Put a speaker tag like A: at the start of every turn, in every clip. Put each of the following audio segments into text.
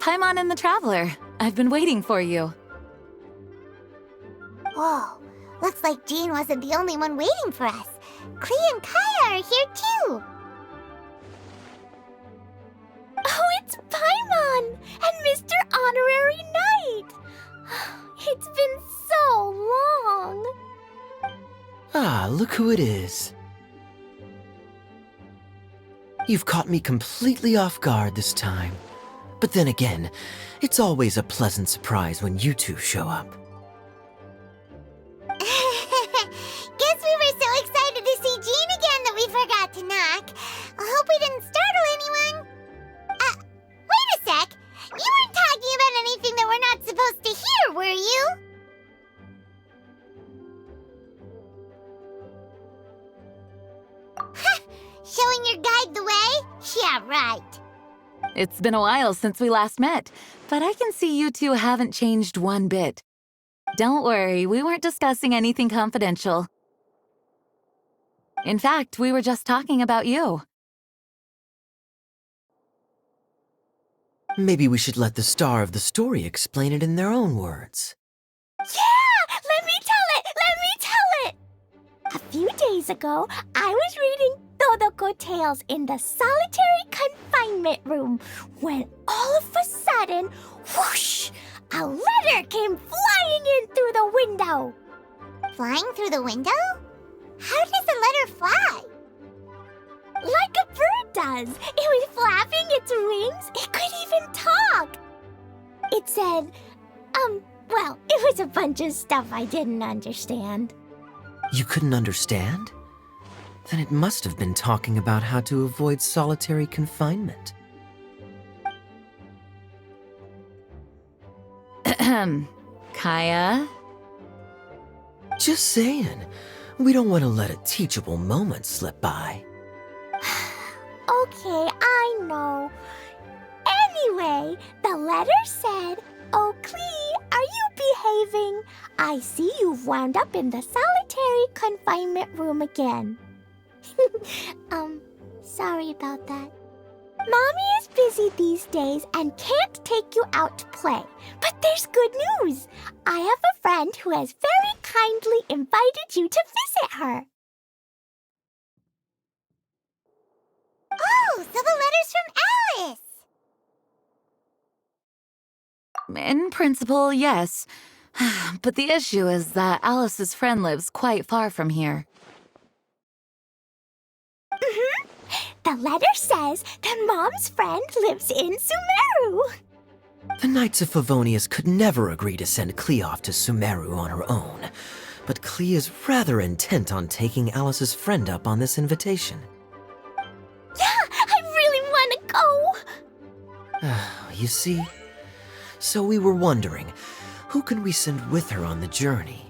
A: Paimon and the Traveler. I've been waiting for you.
B: Whoa, looks like Jean wasn't the only one waiting for us. Klee and Kaya are here too.
C: Oh, it's Paimon and Mr. Honorary Knight. It's been so long.
D: Ah, look who it is. You've caught me completely off guard this time. But then again, it's always a pleasant surprise when you two show up.
B: Guess we were so excited to see Jean again that we forgot to knock. I hope we didn't startle anyone. Wait a sec. You weren't talking about anything that we're not supposed to hear, were you? Showing your guide the way? Yeah, right.
A: It's been a while since we last met, but I can see you two haven't changed one bit. Don't worry, we weren't discussing anything confidential. In fact, we were just talking about you.
D: Maybe we should let the star of the story explain it in their own words.
C: Yeah! Let me tell it! Let me tell it! A few days ago, I was reading Todoko Tales in the solitary confinement room when all of a sudden, whoosh! A letter came flying in through the window.
B: Flying through the window? How does a letter fly?
C: Like a bird does. It was flapping its wings. It could even talk. It said, well, it was a bunch of stuff I didn't understand.
D: You couldn't understand? Then it must have been talking about how to avoid solitary confinement.
A: Kaya?
D: Just saying. We don't want to let a teachable moment slip by.
C: Okay, I know. Anyway, the letter said, "Oh, Klee, are you behaving? I see you've wound up in the solitary confinement room again." Sorry about that. Mommy is busy these days and can't take you out to play. But there's good news. I have a friend who has very kindly invited you to visit her.
B: Oh, so the letter's from Alice!
A: In principle, yes. But the issue is that Alice's friend lives quite far from here.
C: The letter says that Mom's friend lives in Sumeru.
D: The Knights of Favonius could never agree to send Klee off to Sumeru on her own. But Klee is rather intent on taking Alice's friend up on this invitation.
C: Yeah, I really want to go.
D: You see? So we were wondering, who can we send with her on the journey?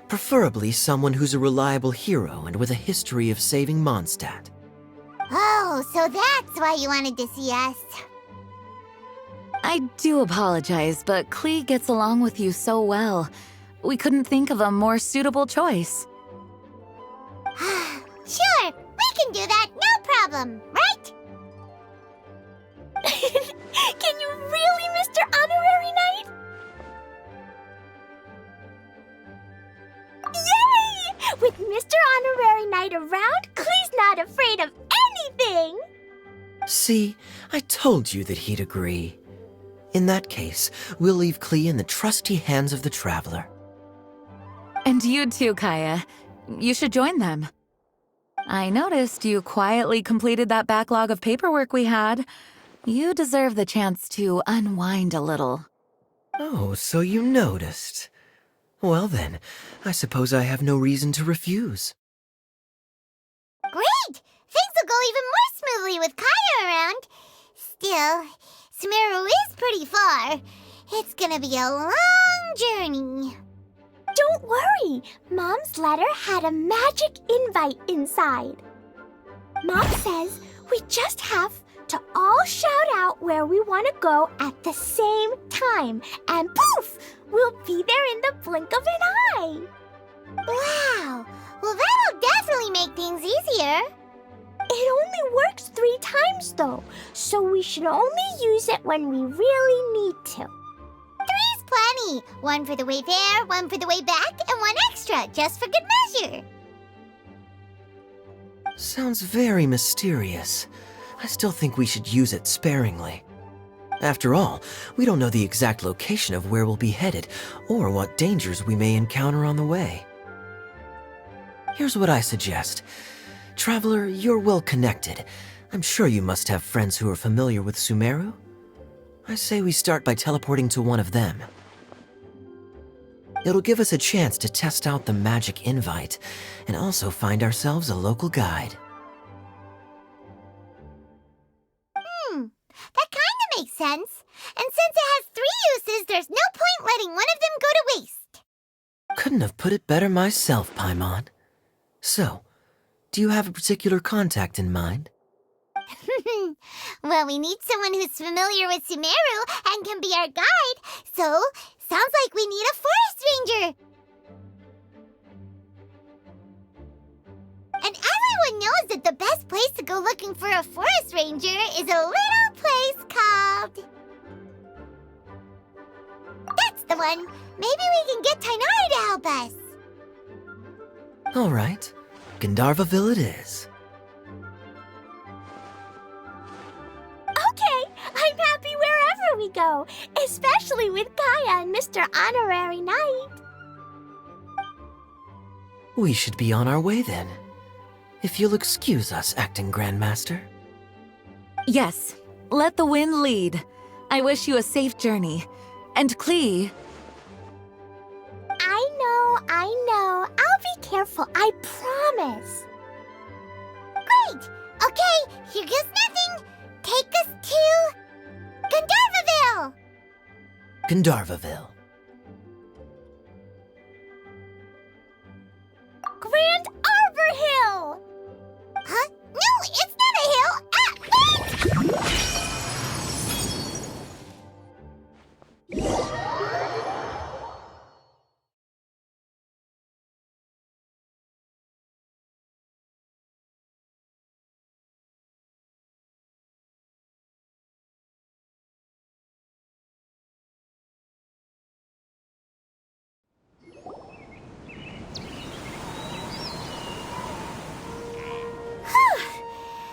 D: Preferably someone who's a reliable hero and with a history of saving Mondstadt.
B: Oh, so that's why you wanted to see us.
A: I do apologize, but Klee gets along with you so well. We couldn't think of a more suitable choice.
B: Sure, we can do that, no problem, right?
C: Can you really, Mr. Honorary Knight? Yay! With Mr. Honorary Knight around, Klee's not afraid of anything!
D: See, I told you that he'd agree. In that case, we'll leave Klee in the trusty hands of the Traveler.
A: And you too, Kaya. You should join them. I noticed you quietly completed that backlog of paperwork we had. You deserve the chance to unwind a little.
D: Oh, so you noticed. Well then, I suppose I have no reason to refuse.
B: Great! Things will go even more smoothly with Kaya around. Still, Sumeru is pretty far. It's gonna be a long journey.
C: Don't worry, Mom's letter had a magic invite inside. Mom says we just have to all shout out where we want to go at the same time, and poof, we'll be there in the blink of an eye.
B: Wow! Well, that'll definitely make things easier.
C: It only works 3 times, though, so we should only use it when we really need to.
B: 3's plenty. 1 for the way there, 1 for the way back, and 1 extra, just for good measure.
D: Sounds very mysterious. I still think we should use it sparingly. After all, we don't know the exact location of where we'll be headed or what dangers we may encounter on the way. Here's what I suggest. Traveler, you're well connected. I'm sure you must have friends who are familiar with Sumeru. I say we start by teleporting to one of them. It'll give us a chance to test out the magic invite and also find ourselves a local guide.
B: That kinda makes sense. And since it has 3 uses, there's no point letting one of them go to waste.
D: Couldn't have put it better myself, Paimon. So, do you have a particular contact in mind?
B: Well, we need someone who's familiar with Sumeru and can be our guide, so sounds like we need a forest ranger. And everyone knows that the best place to go looking for a forest ranger is a little place called... That's the one! Maybe we can get Tainari to help us.
D: All right, Gandharvaville it is.
C: Okay, I'm happy wherever we go, especially with Kaya and Mr. Honorary Knight.
D: We should be on our way then. If you'll excuse us, Acting Grandmaster.
A: Yes, let the wind lead. I wish you a safe journey. And Klee,
C: I know. I'll be careful, I promise.
B: Great! Okay, here goes nothing. Take us to... Gandharvaville!
D: Gandharvaville.
C: Grand Arbor Hill!
B: Huh? No, it's not a hill! Ah, wait!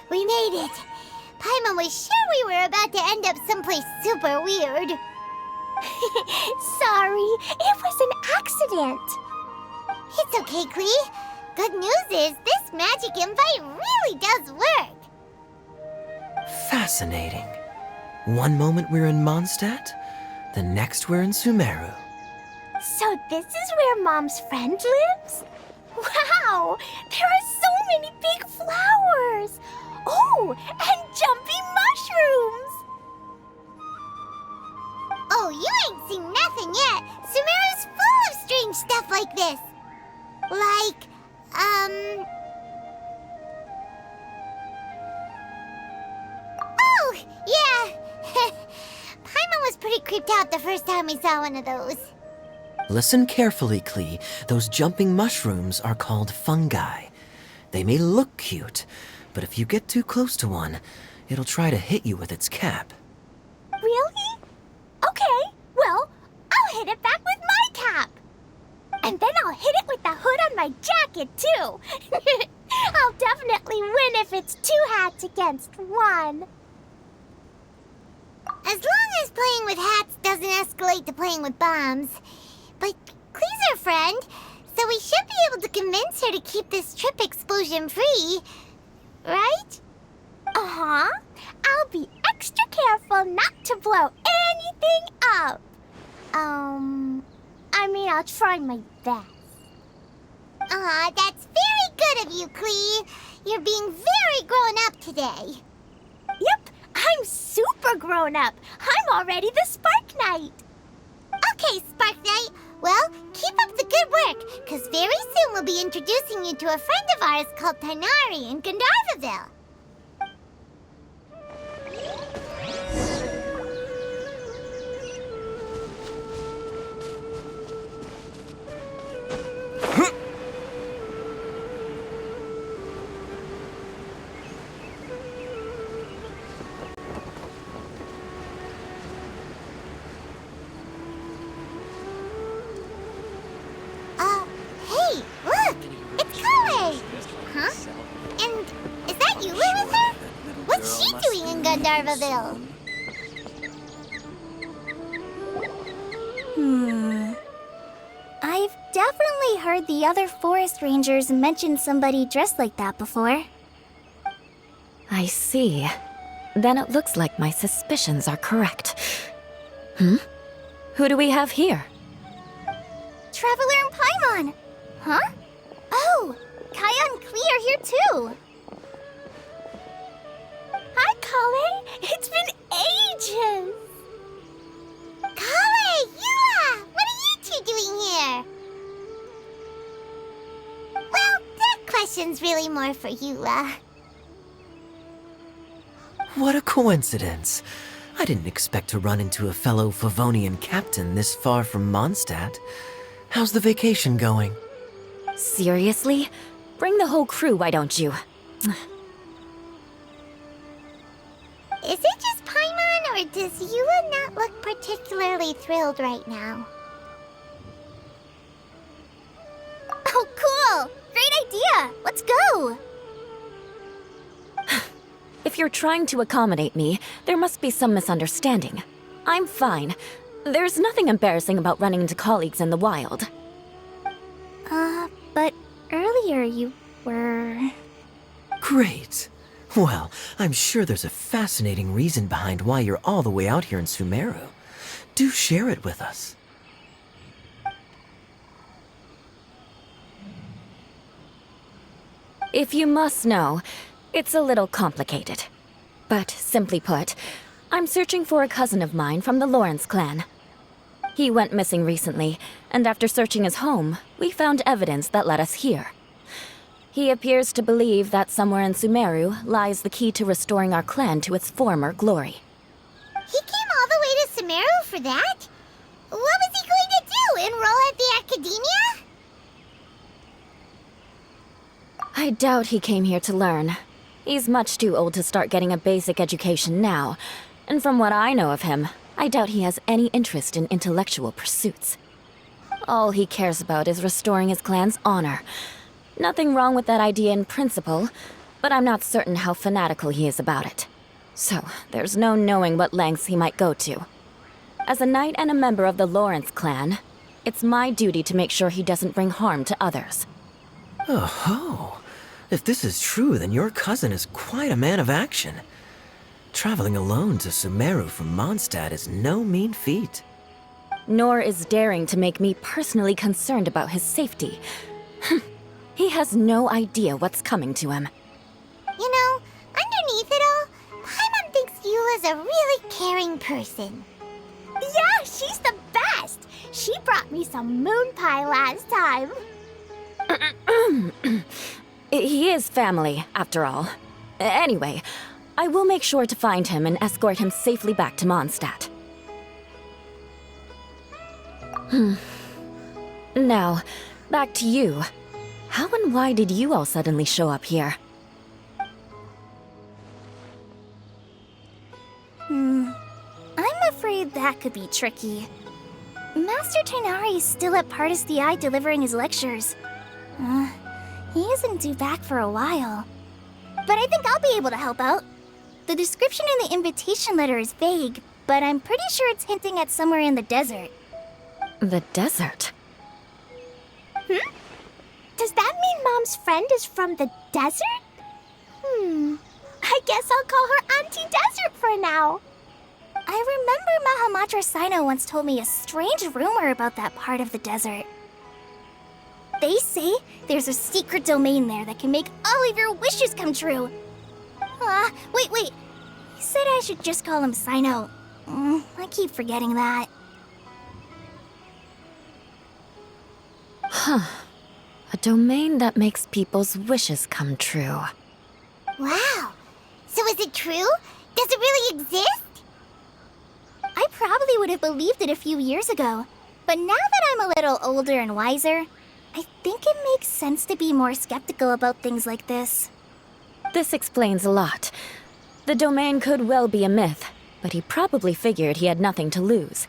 B: We made it. Paimon was sure we were about to end up someplace super weird.
C: Sorry, it was an accident.
B: It's okay, Klee. Good news is this magic invite really does work.
D: Fascinating. One moment we're in Mondstadt, the next we're in Sumeru.
C: So this is where Mom's friend lives? Wow, there are so many big flowers. Oh, and jumping mushrooms.
B: Oh, you ain't seen nothing yet. Sumeru's full of strange stuff like this. Like, Oh, yeah. Paimon was pretty creeped out the first time we saw one of those.
D: Listen carefully, Klee. Those jumping mushrooms are called fungi. They may look cute, but if you get too close to one, it'll try to hit you with its cap.
C: Really? Okay, well, I'll hit it back with my cap. And then I'll hit it with the hood on my jacket, too. I'll definitely win if it's 2 hats against 1.
B: As long as playing with hats doesn't escalate to playing with bombs. But Klee's our friend, so we should be able to convince her to keep this trip explosion-free. Right?
C: Uh-huh. I'll be extra careful not to blow anything up. I mean, I'll try my best.
B: Aw, that's very good of you, Klee. You're being very grown up today.
C: Yep, I'm super grown up. I'm already the Spark Knight.
B: Okay, Spark Knight. Well, keep up the good work, because very soon we'll be introducing you to a friend of ours called Tainari in Gandharvaville. Darvaville.
C: I've definitely heard the other forest rangers mention somebody dressed like that before.
A: I see. Then it looks like my suspicions are correct. Who do we have here?
C: Traveler and Paimon! Huh? Oh, Kaya and Klee are here too! Hi, Kale! It's been ages!
B: Kale, Eula! What are you two doing here? Well, that question's really more for Eula.
D: What a coincidence. I didn't expect to run into a fellow Favonian captain this far from Mondstadt. How's the vacation going?
A: Seriously? Bring the whole crew, why don't you?
B: Is it just Paimon, or does Eula not look particularly thrilled right now?
C: Oh, cool! Great idea! Let's go!
A: If you're trying to accommodate me, there must be some misunderstanding. I'm fine. There's nothing embarrassing about running into colleagues in the wild.
C: But earlier you were...
D: Great. Well, I'm sure there's a fascinating reason behind why you're all the way out here in Sumeru. Do share it with us.
A: If you must know, it's a little complicated. But simply put, I'm searching for a cousin of mine from the Lawrence clan. He went missing recently, and after searching his home, we found evidence that led us here. He appears to believe that somewhere in Sumeru lies the key to restoring our clan to its former glory.
B: He came all the way to Sumeru for that? What was he going to do, enroll at the academia?
A: I doubt he came here to learn. He's much too old to start getting a basic education now, and from what I know of him, I doubt he has any interest in intellectual pursuits. All he cares about is restoring his clan's honor. Nothing wrong with that idea in principle, but I'm not certain how fanatical he is about it. So, there's no knowing what lengths he might go to. As a knight and a member of the Lawrence clan, it's my duty to make sure he doesn't bring harm to others.
D: Oh-ho! If this is true, then your cousin is quite a man of action. Traveling alone to Sumeru from Mondstadt is no mean feat.
A: Nor is daring to make me personally concerned about his safety. He has no idea what's coming to him.
B: You know, underneath it all, Paimon thinks Eula's a really caring person.
C: Yeah, she's the best! She brought me some moon pie last time.
A: He is family, after all. Anyway, I will make sure to find him and escort him safely back to Mondstadt. Now, back to you. How and why did you all suddenly show up here?
C: I'm afraid that could be tricky. Master Tighnari is still at Partis the Eye delivering his lectures. He isn't due back for a while. But I think I'll be able to help out. The description in the invitation letter is vague, but I'm pretty sure it's hinting at somewhere in the desert.
A: The desert?
C: Does that mean Mom's friend is from the desert? I guess I'll call her Auntie Desert for now. I remember Mahamatra Sino once told me a strange rumor about that part of the desert. They say there's a secret domain there that can make all of your wishes come true. Wait. He said I should just call him Sino. I keep forgetting that.
A: A domain that makes people's wishes come true.
B: Wow. So is it true? Does it really exist?
C: I probably would have believed it a few years ago. But now that I'm a little older and wiser, I think it makes sense to be more skeptical about things like this.
A: This explains a lot. The domain could well be a myth, but he probably figured he had nothing to lose.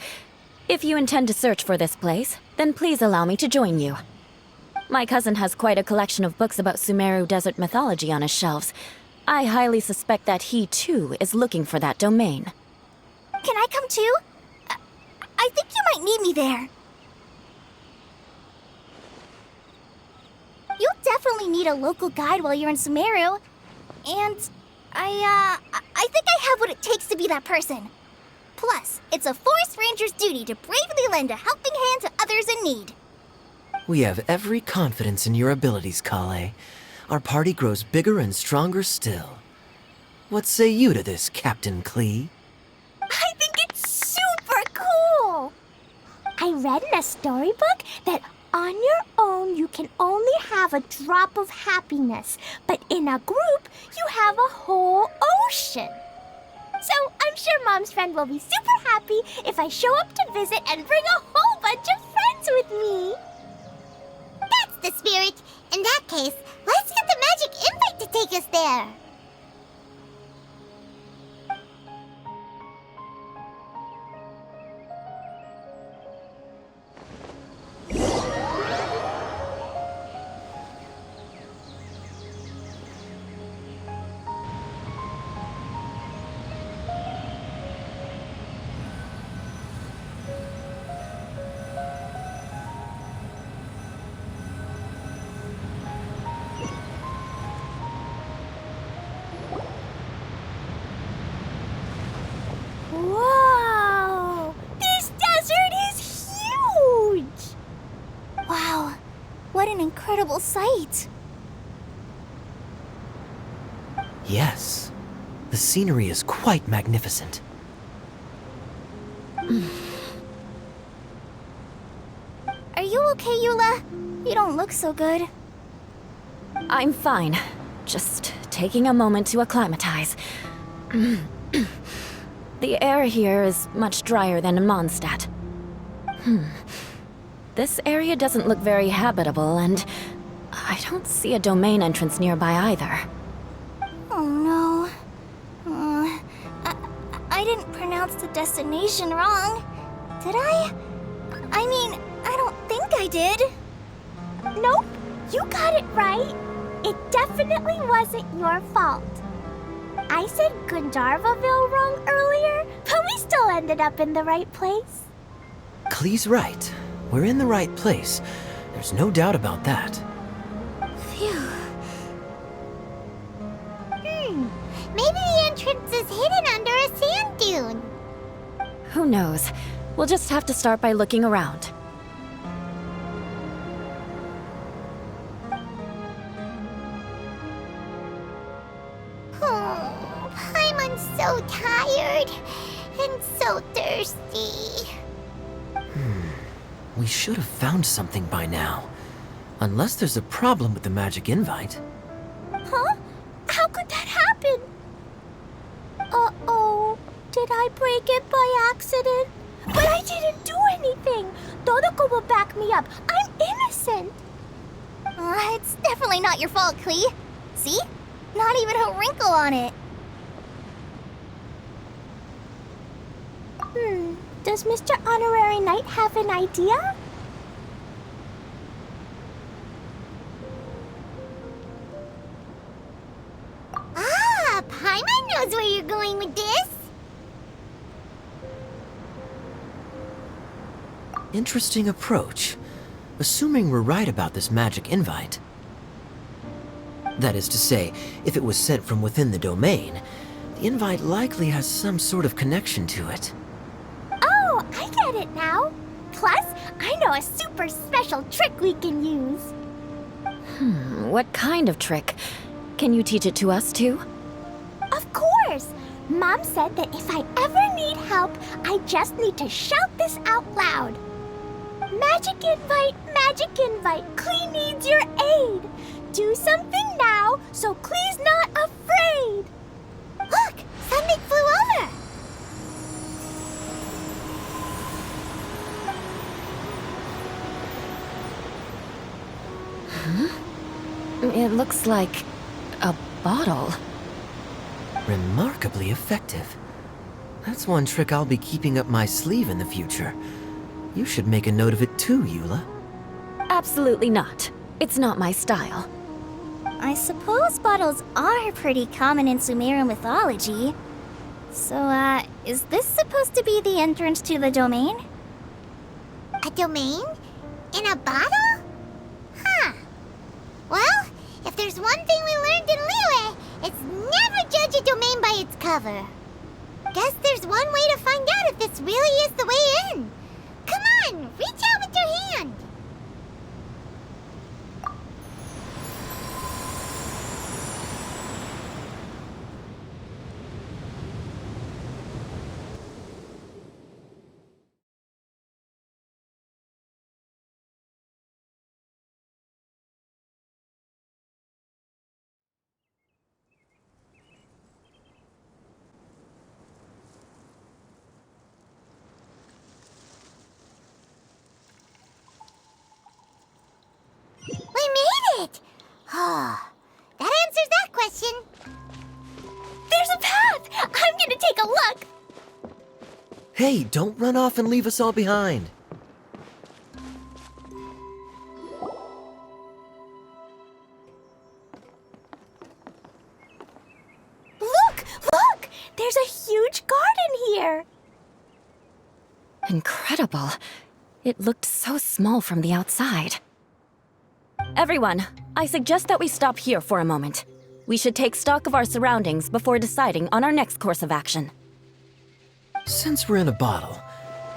A: If you intend to search for this place, then please allow me to join you. My cousin has quite a collection of books about Sumeru desert mythology on his shelves. I highly suspect that he, too, is looking for that domain.
C: Can I come too? I think you might need me there. You'll definitely need a local guide while you're in Sumeru. And I think I have what it takes to be that person. Plus, it's a forest ranger's duty to bravely lend a helping hand to others in need.
D: We have every confidence in your abilities, Kale. Our party grows bigger and stronger still. What say you to this, Captain Klee?
C: I think it's super cool! I read in a storybook that on your own you can only have a drop of happiness, but in a group you have a whole ocean. So I'm sure Mom's friend will be super happy if I show up to visit and bring a whole bunch of friends with me.
B: That's the spirit. In that case, let's get the magic invite to take us there.
C: Whoa! This desert is huge! Wow, what an incredible sight.
D: Yes. The scenery is quite magnificent.
C: Are you okay, Eula? You don't look so good.
A: I'm fine. Just taking a moment to acclimatize. The air here is much drier than in Mondstadt. This area doesn't look very habitable, and I don't see a domain entrance nearby either.
C: Oh no. I didn't pronounce the destination wrong. Did I? I mean, I don't think I did. Nope, you got it right. It definitely wasn't your fault. I said Gundarvaville wrong earlier, but we still ended up in the right place.
D: Klee's right. We're in the right place. There's no doubt about that.
C: Phew.
B: Maybe the entrance is hidden under a sand dune.
A: Who knows? We'll just have to start by looking around.
B: Oh, Paimon's so tired and so thirsty.
D: We should have found something by now. Unless there's a problem with the magic invite.
C: Huh? How could that happen? Uh-oh. Did I break it by accident? But I didn't do anything. Todoko will back me up. I'm innocent. It's definitely not your fault, Klee. See? Not even a wrinkle on it. Does Mr. Honorary Knight have an idea?
B: Ah, Paimon knows where you're going with this.
D: Interesting approach. Assuming we're right about this magic invite. That is to say, if it was sent from within the domain, the invite likely has some sort of connection to it.
C: Oh, I get it now. Plus, I know a super special trick we can use.
A: What kind of trick? Can you teach it to us too?
C: Of course! Mom said that if I ever need help, I just need to shout this out loud. Magic invite, Klee needs your aid. Do something now so Klee's not afraid.
B: Look, something flew over.
A: It looks like a bottle.
D: Remarkably effective. That's one trick I'll be keeping up my sleeve in the future. You should make a note of it too, Eula.
A: Absolutely not. It's not my style.
C: I suppose bottles are pretty common in Sumerian mythology. So, is this supposed to be the entrance to the domain?
B: A domain? In a bottle? Huh. Well, if there's one thing we learned in Liyue, it's never judge a domain by its cover. Guess there's one way to find out if this really is the way in. Come on, reach out with your hand. We made it! Oh, that answers that question.
C: There's a path! I'm gonna take a look!
D: Hey, don't run off and leave us all behind.
C: Look! Look! There's a huge garden here!
A: Incredible. It looked so small from the outside. Everyone, I suggest that we stop here for a moment. We should take stock of our surroundings before deciding on our next course of action.
D: Since we're in a bottle,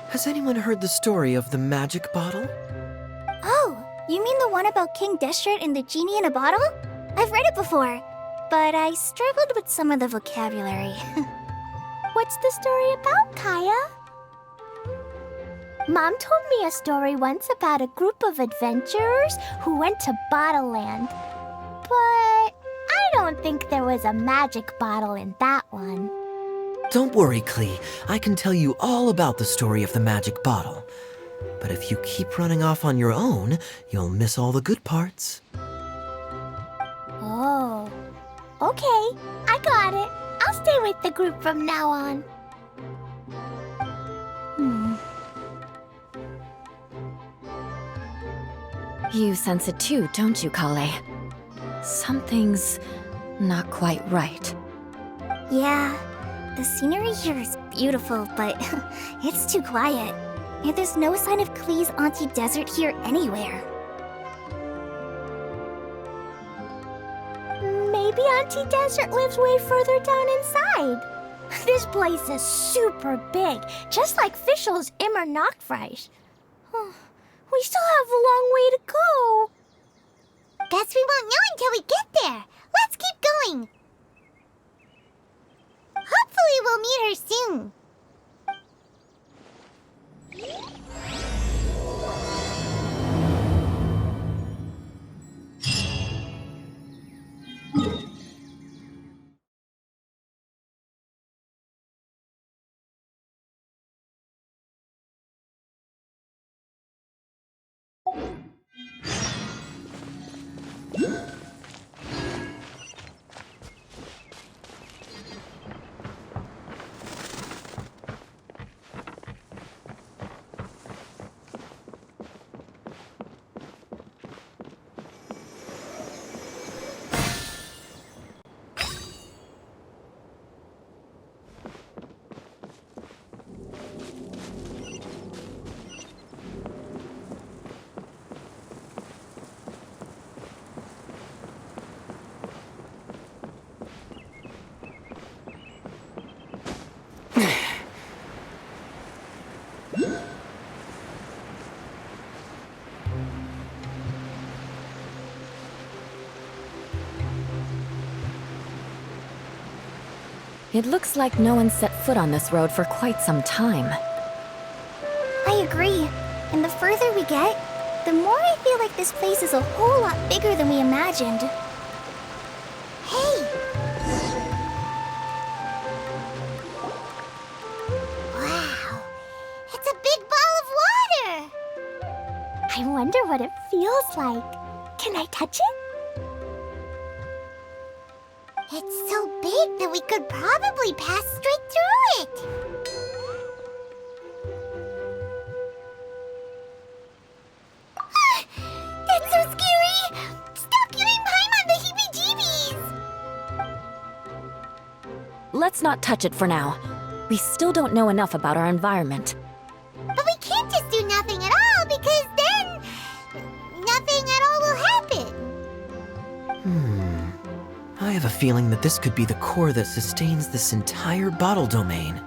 D: has anyone heard the story of the magic bottle?
C: Oh, you mean the one about King Deshret and the genie in a bottle? I've read it before, but I struggled with some of the vocabulary. What's the story about, Kaya? Mom told me a story once about a group of adventurers who went to Bottle Land. But I don't think there was a magic bottle in that one.
D: Don't worry, Klee. I can tell you all about the story of the magic bottle. But if you keep running off on your own, you'll miss all the good parts.
C: Oh, okay. I got it. I'll stay with the group from now on.
A: You sense it too, don't you, Kale? Something's not quite right.
C: Yeah, the scenery here is beautiful, but it's too quiet. And there's no sign of Klee's Auntie Desert here anywhere. Maybe Auntie Desert lives way further down inside. This place is super big, just like Fischl's Immer Nachtreich. We still have a long way to go.
B: Guess we won't know until we get there. Let's keep going. Hopefully we'll meet her soon.
A: It looks like no one set foot on this road for quite some time.
C: I agree. And the further we get, the more I feel like this place is a whole lot bigger than we imagined.
B: Hey! Wow! It's a big ball of water!
C: I wonder what it feels like. Can I touch it?
B: It's so big that we could probably pass straight through it. That's so scary! Stop giving Paimon the heebie-jeebies!
A: let's not touch it for now. We still don't know enough about our environment.
B: But we can't just do nothing at all, because then nothing at all will happen.
D: I have a feeling that this could be the core that sustains this entire bottle domain.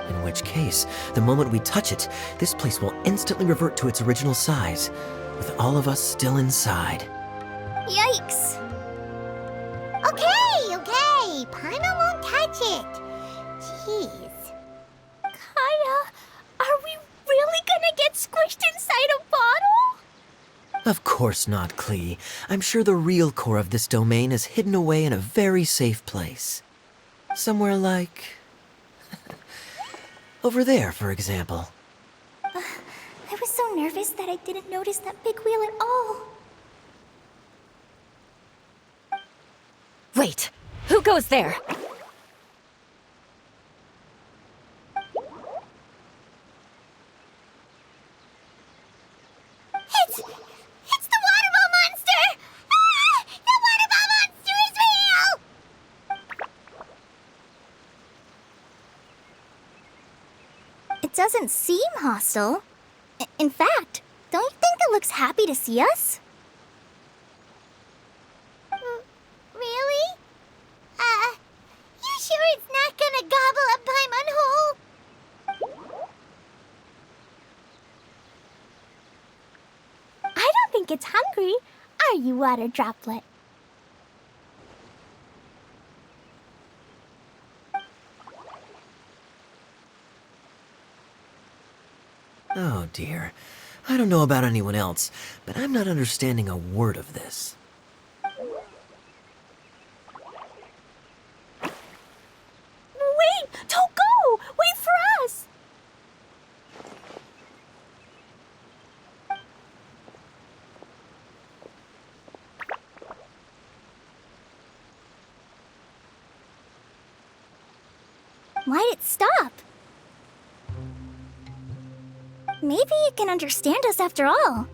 D: In which case, the moment we touch it, this place will instantly revert to its original size, with all of us still inside.
C: Yikes!
B: Okay. Paimon won't touch it. Jeez.
C: Kaya, are we really gonna get squished inside a bottle?
D: Of course not, Klee. I'm sure the real core of this domain is hidden away in a very safe place. Somewhere like... over there, for example.
C: I was so nervous that I didn't notice that big wheel at all.
A: Wait, who goes there?
B: It's the water ball monster! Ah! The water ball monster is real!
C: It doesn't seem hostile. In fact, don't you think it looks happy to see us?
B: Really? You sure it's not gonna gobble up Paimon whole?
C: I don't think it's hungry. Are you, Water Droplet?
D: Oh dear. I don't know about anyone else, but I'm not understanding a word of this.
C: Wait! Don't go! Wait for us! Why'd it stop? Maybe it can understand us after all.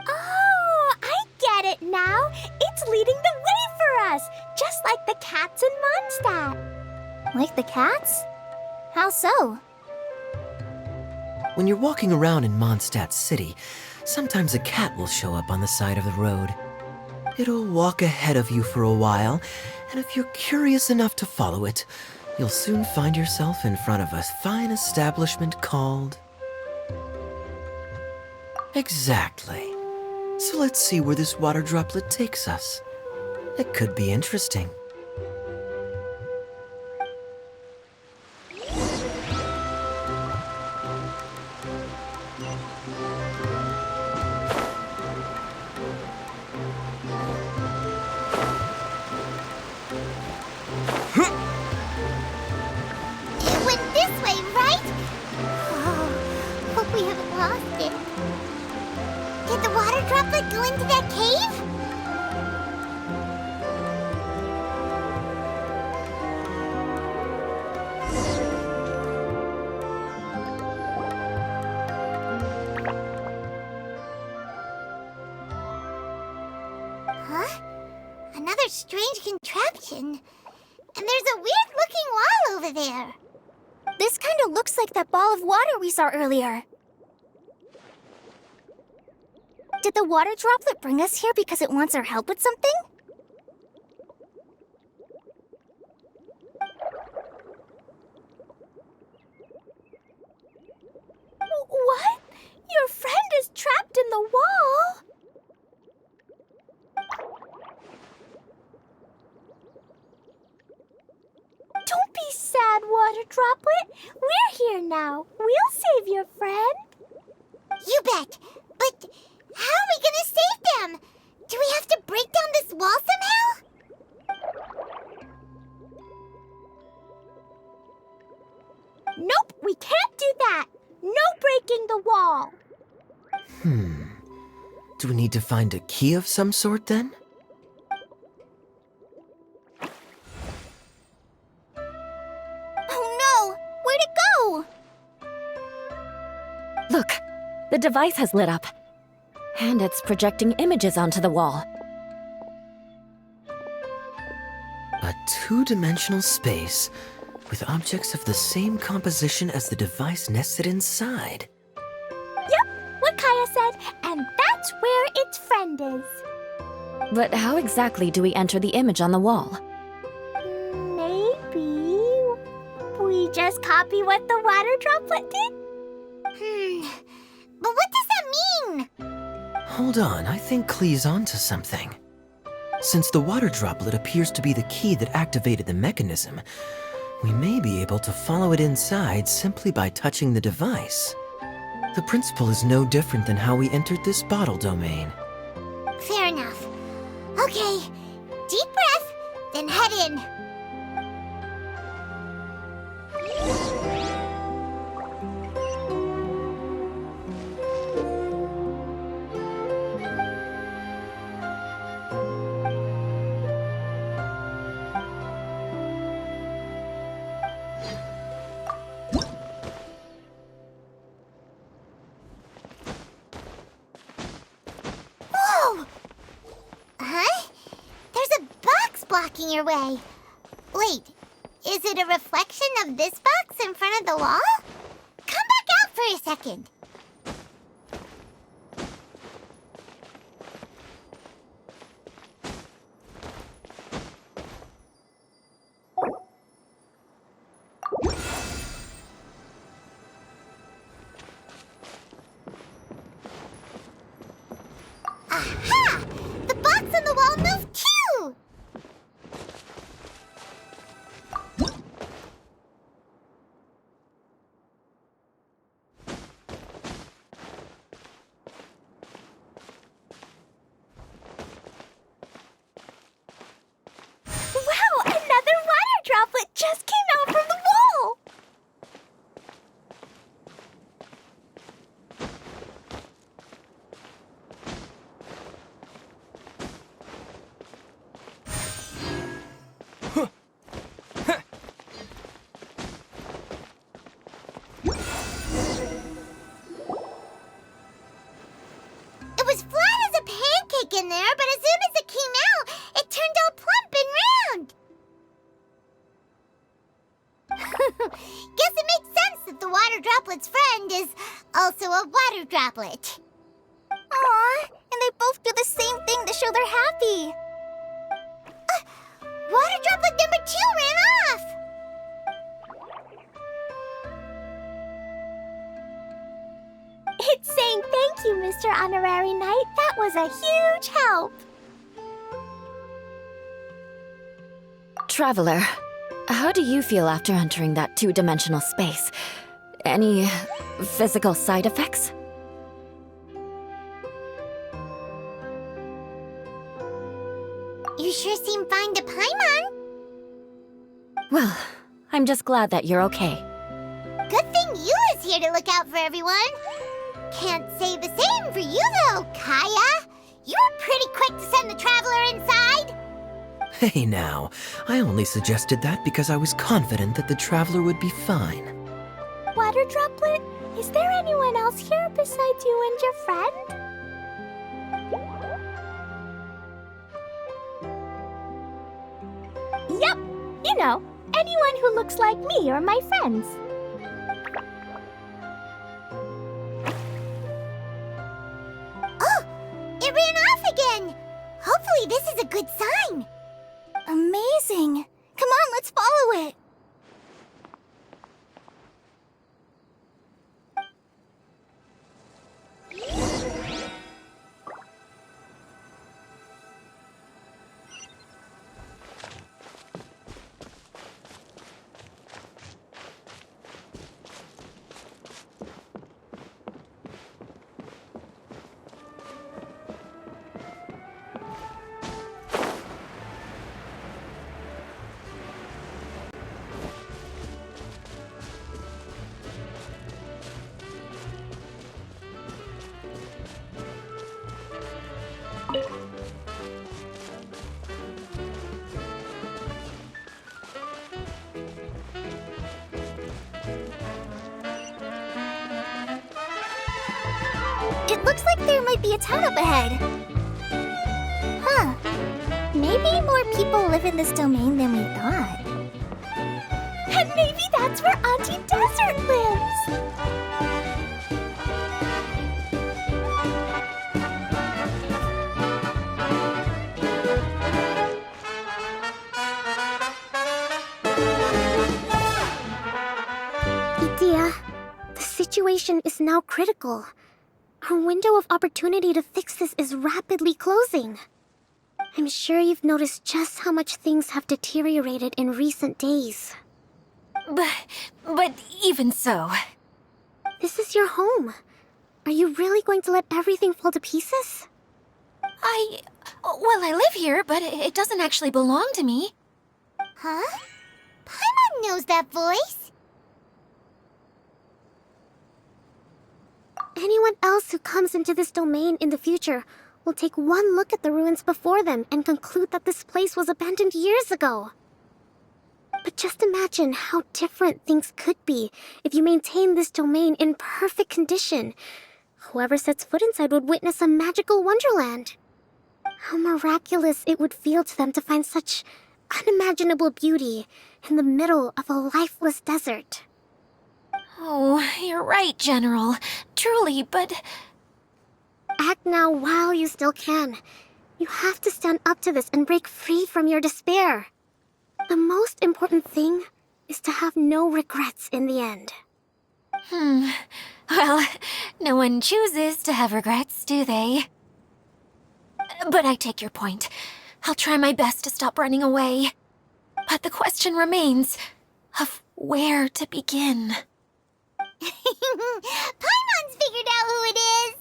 C: Oh, I get it now. It's leading the way for us, just like the cats in Mondstadt. Like the cats? How so?
D: When you're walking around in Mondstadt City, sometimes a cat will show up on the side of the road. It'll walk ahead of you for a while, and if you're curious enough to follow it, you'll soon find yourself in front of a fine establishment called... Exactly. So let's see where this water droplet takes us. It could be interesting.
B: It went this way, right? Oh, hope we haven't lost it. Did the water droplet go into that cave? Huh? Another strange contraption. And there's a weird-looking wall over there.
C: This kind of looks like that ball of water we saw earlier. Did the water droplet bring us here because it wants our help with something? What? Your friend is trapped in the wall? Don't be sad, Water Droplet. We're here now. We'll save your friend.
B: You bet. But how are we gonna save them? Do we have to break down this wall somehow?
C: Nope, we can't do that. No breaking the wall.
D: Do we need to find a key of some sort then?
C: Oh no! Where'd it go?
A: Look, the device has lit up. And it's projecting images onto the wall.
D: A two-dimensional space with objects of the same composition as the device nested inside.
C: Yep, what Kaya said, and that's where its friend is.
A: But how exactly do we enter the image on the wall?
C: Maybe we just copy what the water droplet did?
B: But what does that mean?
D: Hold on, I think Klee's onto something. Since the water droplet appears to be the key that activated the mechanism, we may be able to follow it inside simply by touching the device. The principle is no different than how we entered this bottle domain.
B: Fair enough. Okay, deep breath, then head in. Whoa! Huh? There's a box blocking your way. Wait, is it a reflection of this box in front of the wall? Come back out for a second. Aha! The box on the wall moved too!
C: Wow, another water droplet just came out from the wall!
B: It was flat as a pancake in there, but as soon as it came out, it turned all plump and round. Guess it makes sense that the water droplet's friend is also a water droplet.
C: Aw, and they both do the same thing to show they're happy.
B: Water droplet number 2 ran off.
C: It's saying thank you, Mr. Honorary Knight. That was a huge help.
A: Traveler, how do you feel after entering that two-dimensional space? Any physical side effects?
B: You sure seem fine to Paimon.
A: Well, I'm just glad that you're okay.
B: Good thing Eula's here to look out for everyone. Can't say the same for you, though, Kaya. You were pretty quick to send the traveler inside.
D: Hey now, I only suggested that because I was confident that the traveler would be fine.
C: Water droplet, is there anyone else here besides you and your friend? Yep, you know, anyone who looks like me or my friends.
B: Oh, it ran off again. Hopefully this is a good sign.
C: Amazing. Come on, let's follow it.
B: It looks like there might be a town up ahead.
C: Huh. Maybe Maybe more people live in this domain than we thought. And maybe that's where Auntie Desert lives!
E: Idea, the situation is now critical. Our window of opportunity to fix this is rapidly closing. I'm sure you've noticed just how much things have deteriorated in recent days.
C: But even so...
E: This is your home. Are you really going to let everything fall to pieces?
C: Well, I live here, but it doesn't actually belong to me.
B: Huh? Paimon knows that voice.
E: Anyone else who comes into this domain in the future will take one look at the ruins before them and conclude that this place was abandoned years ago. But just imagine how different things could be if you maintain this domain in perfect condition. Whoever sets foot inside would witness a magical wonderland. How miraculous it would feel to them to find such unimaginable beauty in the middle of a lifeless desert.
C: Oh, you're right, General. Truly, but...
E: Act now while you still can. You have to stand up to this and break free from your despair. The most important thing is to have no regrets in the end.
C: Well, no one chooses to have regrets, do they? But I take your point. I'll try my best to stop running away. But the question remains of where to begin.
B: Paimon's figured out who it is.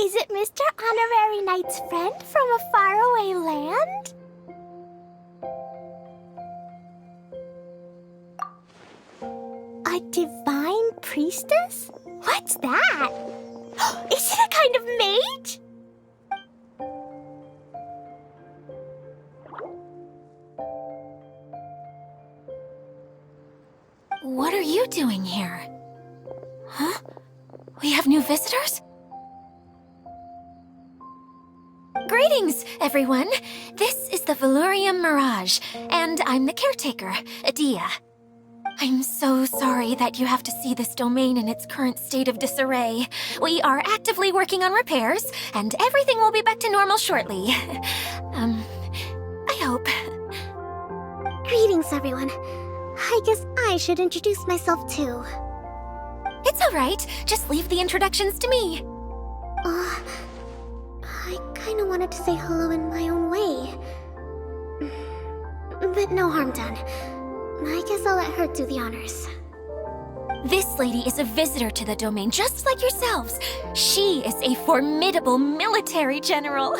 C: Is it Mr. Honorary Knight's friend from a faraway land? A divine priestess? What's that? Is it a kind of mage? What are you doing here? Huh? We have new visitors? Greetings, everyone. This is the Valurium Mirage, and I'm the caretaker, Adia. I'm so sorry that you have to see this domain in its current state of disarray. We are actively working on repairs, and everything will be back to normal shortly. I hope.
E: Greetings, everyone. I guess I should introduce myself too.
C: It's all right. Just leave the introductions to me.
E: I kinda wanted to say hello in my own way. But no harm done. I guess I'll let her do the honors.
C: This lady is a visitor to the domain, just like yourselves. She is a formidable military general.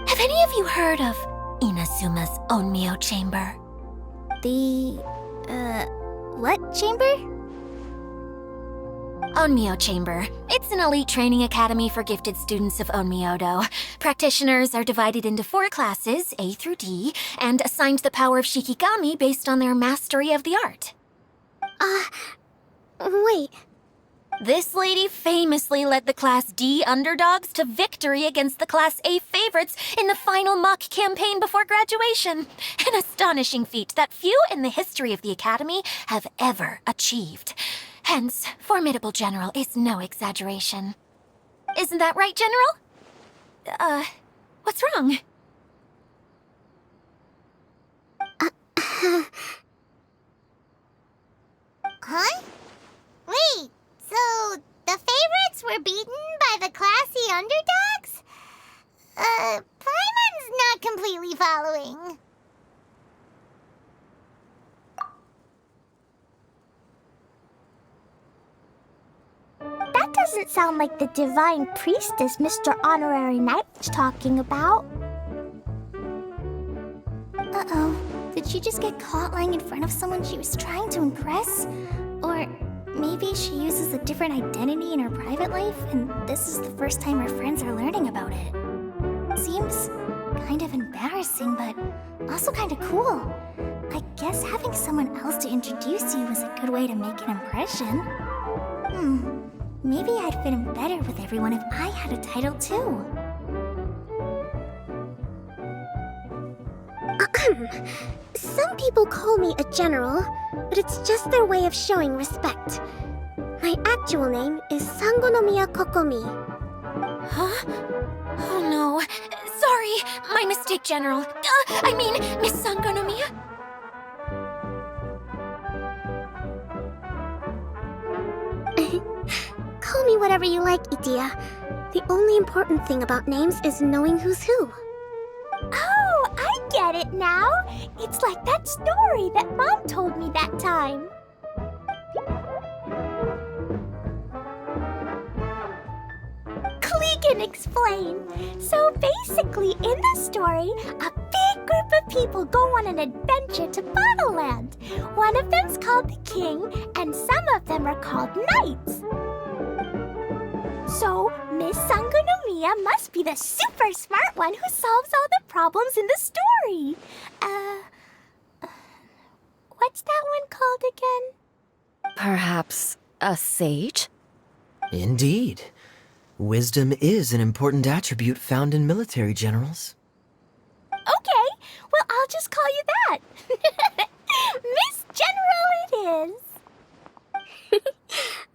C: Have any of you heard of Inasuma's Onmyo Chamber?
E: What chamber?
C: Onmyo Chamber. It's an elite training academy for gifted students of Onmyodo. Practitioners are divided into 4 classes, A through D, and assigned the power of Shikigami based on their mastery of the art.
E: Wait.
C: This lady famously led the Class D underdogs to victory against the Class A favorites in the final mock campaign before graduation. An astonishing feat that few in the history of the academy have ever achieved. Hence, formidable general is no exaggeration. Isn't that right, General? What's wrong?
B: Huh? Wait, so the favorites were beaten by the classy underdogs? Paimon's not completely following.
C: That doesn't sound like the divine priestess Mr. Honorary Knight was talking about.
F: Uh-oh. Did she just get caught lying in front of someone she was trying to impress? Or maybe she uses a different identity in her private life, and this is the first time her friends are learning about it. Seems kind of embarrassing, but also kind of cool. I guess having someone else to introduce you is a good way to make an impression. Maybe I'd fit in better with everyone if I had a title too.
E: Some people call me a general, but it's just their way of showing respect. My actual name is Sangonomiya Kokomi.
C: Huh? Oh no. Sorry, my mistake, General. Miss Sangonomiya.
E: Call me whatever you like, Idia. The only important thing about names is knowing who's who.
C: Oh, I get it now. It's like that story that Mom told me that time. Klee can explain. So basically, in the story, a big group of people go on an adventure to Bottleland. One of them's called the King, and some of them are called Knights. So, Miss Sangonomiya must be the super smart one who solves all the problems in the story. What's that one called again?
A: Perhaps a sage?
D: Indeed. Wisdom is an important attribute found in military generals.
C: Okay, well, I'll just call you that. Miss General it is.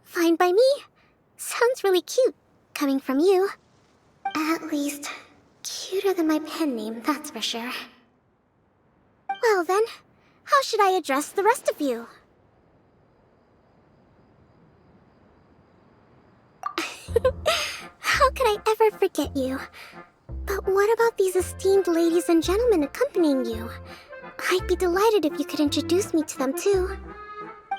E: Fine by me. Sounds really cute, coming from you. At least, cuter than my pen name, that's for sure. Well then, how should I address the rest of you? How could I ever forget you? But what about these esteemed ladies and gentlemen accompanying you? I'd be delighted if you could introduce me to them too.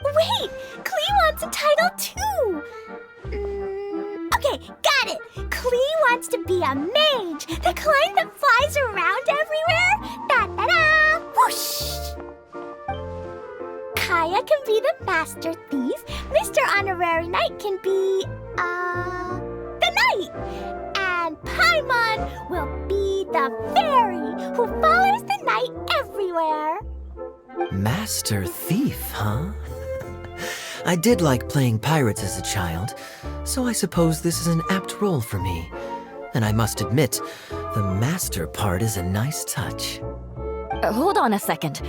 C: Wait, Klee wants a title too. Okay, got it. Klee wants to be a mage, the kind that flies around everywhere. Da-da-da! Whoosh! Kaya can be the master thief. Mr. Honorary Knight can be, the knight. And Paimon will be the fairy who follows the knight everywhere.
D: Master Thief, huh? I did like playing pirates as a child, so I suppose this is an apt role for me. And I must admit, the master part is a nice touch.
A: Hold on a second.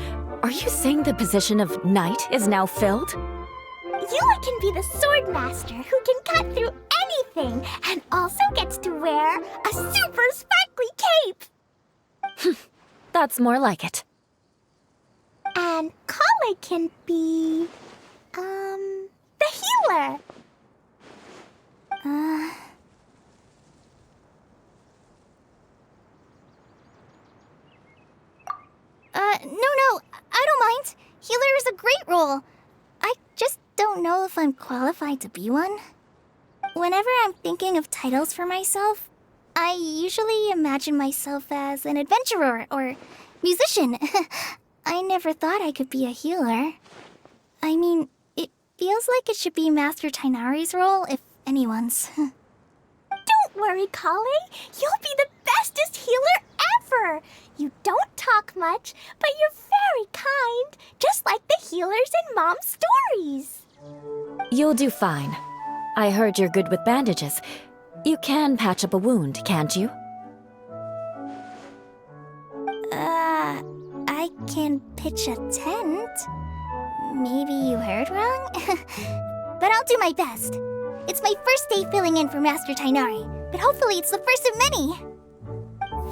A: Are you saying the position of knight is now filled?
C: Yula can be the sword master who can cut through anything and also gets to wear a super sparkly cape.
A: That's more like it.
C: And Kale can be, the healer.
F: No, I don't mind. Healer is a great role. I just don't know if I'm qualified to be one. Whenever I'm thinking of titles for myself, I usually imagine myself as an adventurer or musician. I never thought I could be a healer. I mean, it feels like it should be Master Tainari's role, if anyone's.
C: Don't worry, Kale. You'll be the bestest healer ever. You don't talk much, but you're very kind, just like the healers in Mom's stories.
A: You'll do fine. I heard you're good with bandages. You can patch up a wound, can't you?
F: I can pitch a tent. Maybe you heard wrong? But I'll do my best. It's my first day filling in for Master Tainari, but hopefully it's the first of many.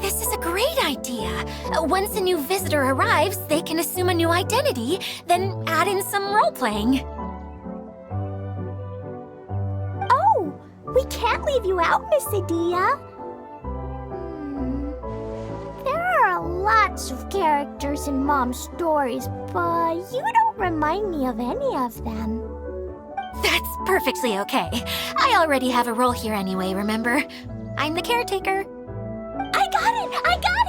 C: This is a great idea. Once a new visitor arrives, they can assume a new identity, then add in some role-playing. Oh, we can't leave you out, Miss Adia. There are lots of characters in Mom's stories, but you don't remind me of any of them. That's perfectly okay. I already have a role here anyway, remember? I'm the caretaker. I got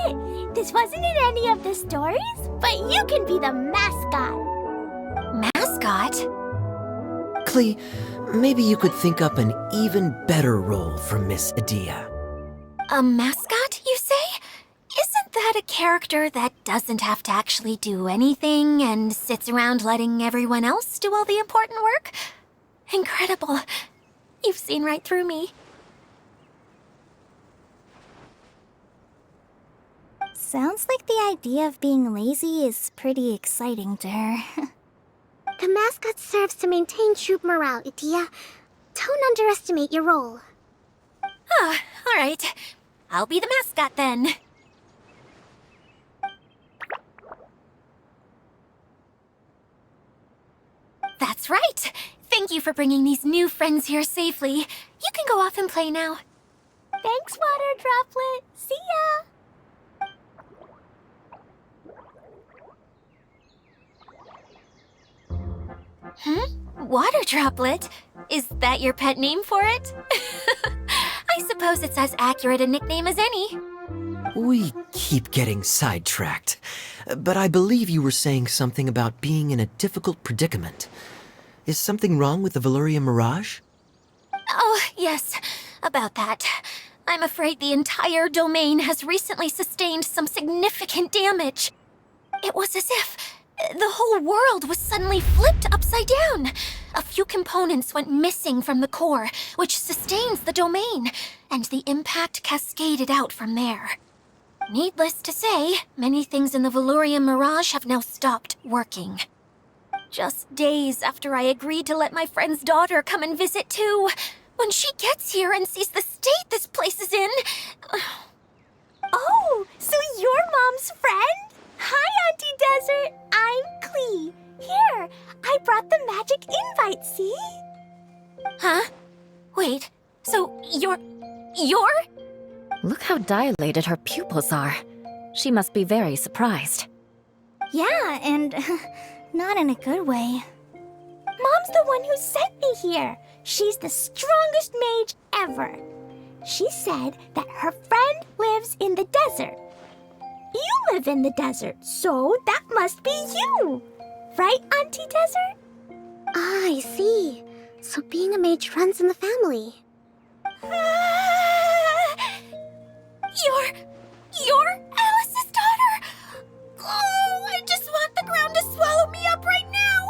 C: it! This wasn't in any of the stories, but you can be the mascot. Mascot?
D: Klee, maybe you could think up an even better role for Miss Adia.
C: A mascot, you say? Isn't that a character that doesn't have to actually do anything and sits around letting everyone else do all the important work? Incredible. You've seen right through me.
F: Sounds like the idea of being lazy is pretty exciting to her.
E: The mascot serves to maintain troop morale, Idia. Don't underestimate your role.
C: Ah, all right. I'll be the mascot then. That's right. Thank you for bringing these new friends here safely. You can go off and play now.
F: Thanks, Water Droplet. See ya!
C: Water Droplet? Is that your pet name for it? I suppose it's as accurate a nickname as any.
D: We keep getting sidetracked. But I believe you were saying something about being in a difficult predicament. Is something wrong with the Valyria Mirage?
C: Oh, yes, about that. I'm afraid the entire domain has recently sustained some significant damage. It was as if the whole world was suddenly flipped upside down. A few components went missing from the core, which sustains the domain, and the impact cascaded out from there. Needless to say, many things in the Valyria Mirage have now stopped working. Just days after I agreed to let my friend's daughter come and visit too. When she gets here and sees the state this place is in...
F: Oh, so you're Mom's friend? Hi, Auntie Desert. I'm Klee. Here, I brought the magic invite, see?
C: Huh? Wait, so you're...
A: Look how dilated her pupils are. She must be very surprised.
F: Yeah, and not in a good way. Mom's the one who sent me here. She's the strongest mage ever. She said that her friend lives in the desert. You live in the desert, so that must be you. Right, Auntie Desert?
E: Ah, I see. So being a mage runs in the family.
C: You're Alice's daughter! Oh, I just want the ground to swallow me up right now!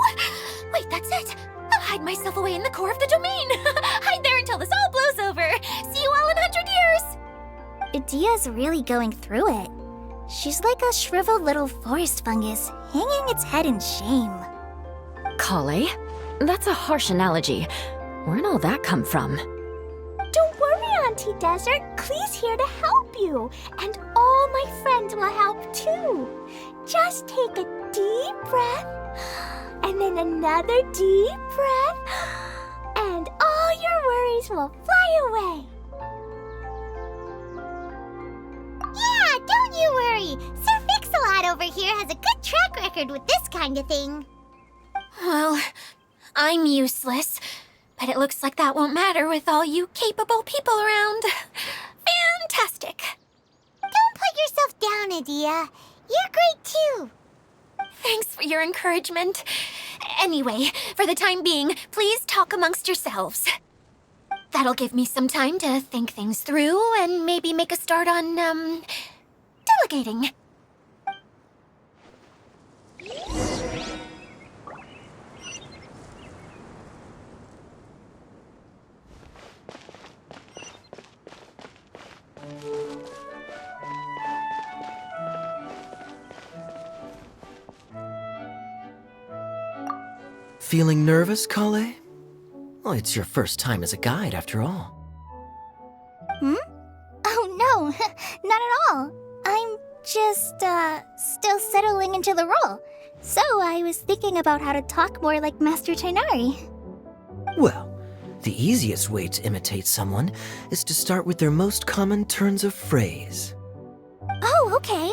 C: Wait, that's it! I'll hide myself away in the core of the domain! Hide there until this all blows over! See you all in 100 years!
F: Idia's really going through it. She's like a shriveled little forest fungus, hanging its head in shame.
A: Kale? That's a harsh analogy. Where'd all that come from?
F: Don't worry, Auntie Desert. Klee's here to help you. And all my friends will help too. Just take a deep breath, and then another deep breath, and all your worries will fly away.
B: Yeah, don't you worry. Sir Fix-a-Lot over here has a good track record with this kind of thing.
C: Well, I'm useless, but it looks like that won't matter with all you capable people around. Fantastic!
B: Don't put yourself down, Idia. You're great too.
C: Thanks for your encouragement. Anyway, for the time being, please talk amongst yourselves. That'll give me some time to think things through and maybe make a start on, delegating.
D: Feeling nervous, Kale? Well, it's your first time as a guide, after all.
F: Oh no, not at all. I'm just, still settling into the role. So I was thinking about how to talk more like Master Tighnari.
D: Well, the easiest way to imitate someone is to start with their most common turns of phrase.
F: Oh, okay.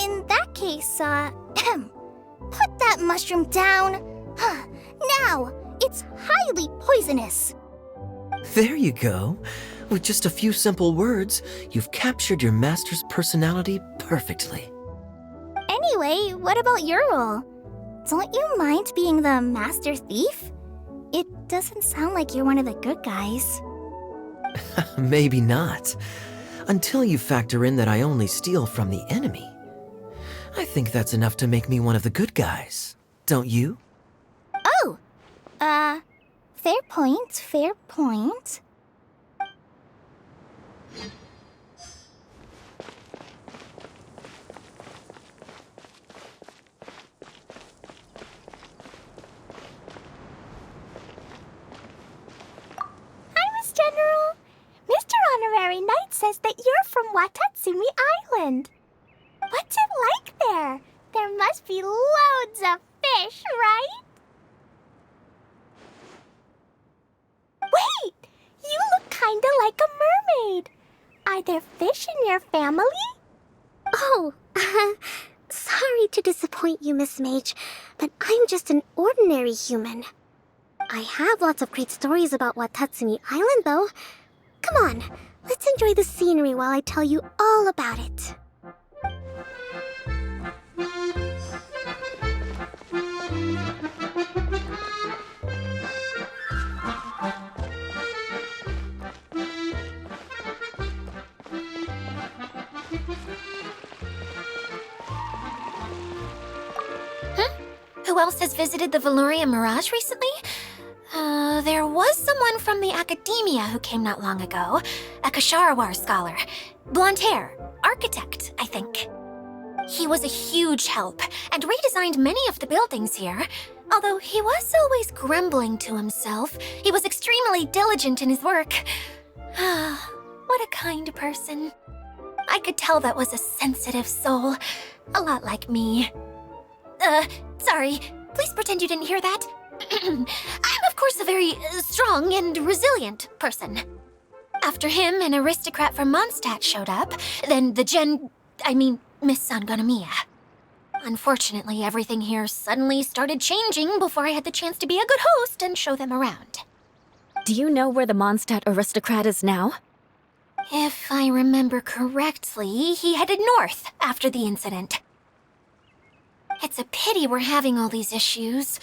F: In that case, put that mushroom down. Now, it's highly poisonous.
D: There you go. With just a few simple words, you've captured your master's personality perfectly.
F: Anyway, what about your role? Don't you mind being the master thief? It doesn't sound like you're one of the good guys.
D: Maybe not. Until you factor in that I only steal from the enemy. I think that's enough to make me one of the good guys. Don't you?
F: Oh! Fair point, fair point.
C: Watatsumi Island. What's it like there? There must be loads of fish, right? Wait! You look kinda like a mermaid. Are there fish in your family?
E: Oh, sorry to disappoint you, Miss Mage, but I'm just an ordinary human. I have lots of great stories about Watatsumi Island, though. Come on, let's enjoy the scenery while I tell you all about it.
F: Who else has visited the Veloria Mirage recently? There was someone from the academia who came not long ago. A Kasharawar scholar. Blonde hair. Architect, I think. He was a huge help and redesigned many of the buildings here. Although he was always grumbling to himself, he was extremely diligent in his work. What a kind person. I could tell that was a sensitive soul. A lot like me. Sorry. Please pretend you didn't hear that. I'm, of course, a very strong and resilient person. After him, an aristocrat from Mondstadt showed up, then Miss Sangonomiya. Unfortunately, everything here suddenly started changing before I had the chance to be a good host and show them around.
A: Do you know where the Mondstadt aristocrat is now?
F: If I remember correctly, he headed north after the incident. It's a pity we're having all these issues.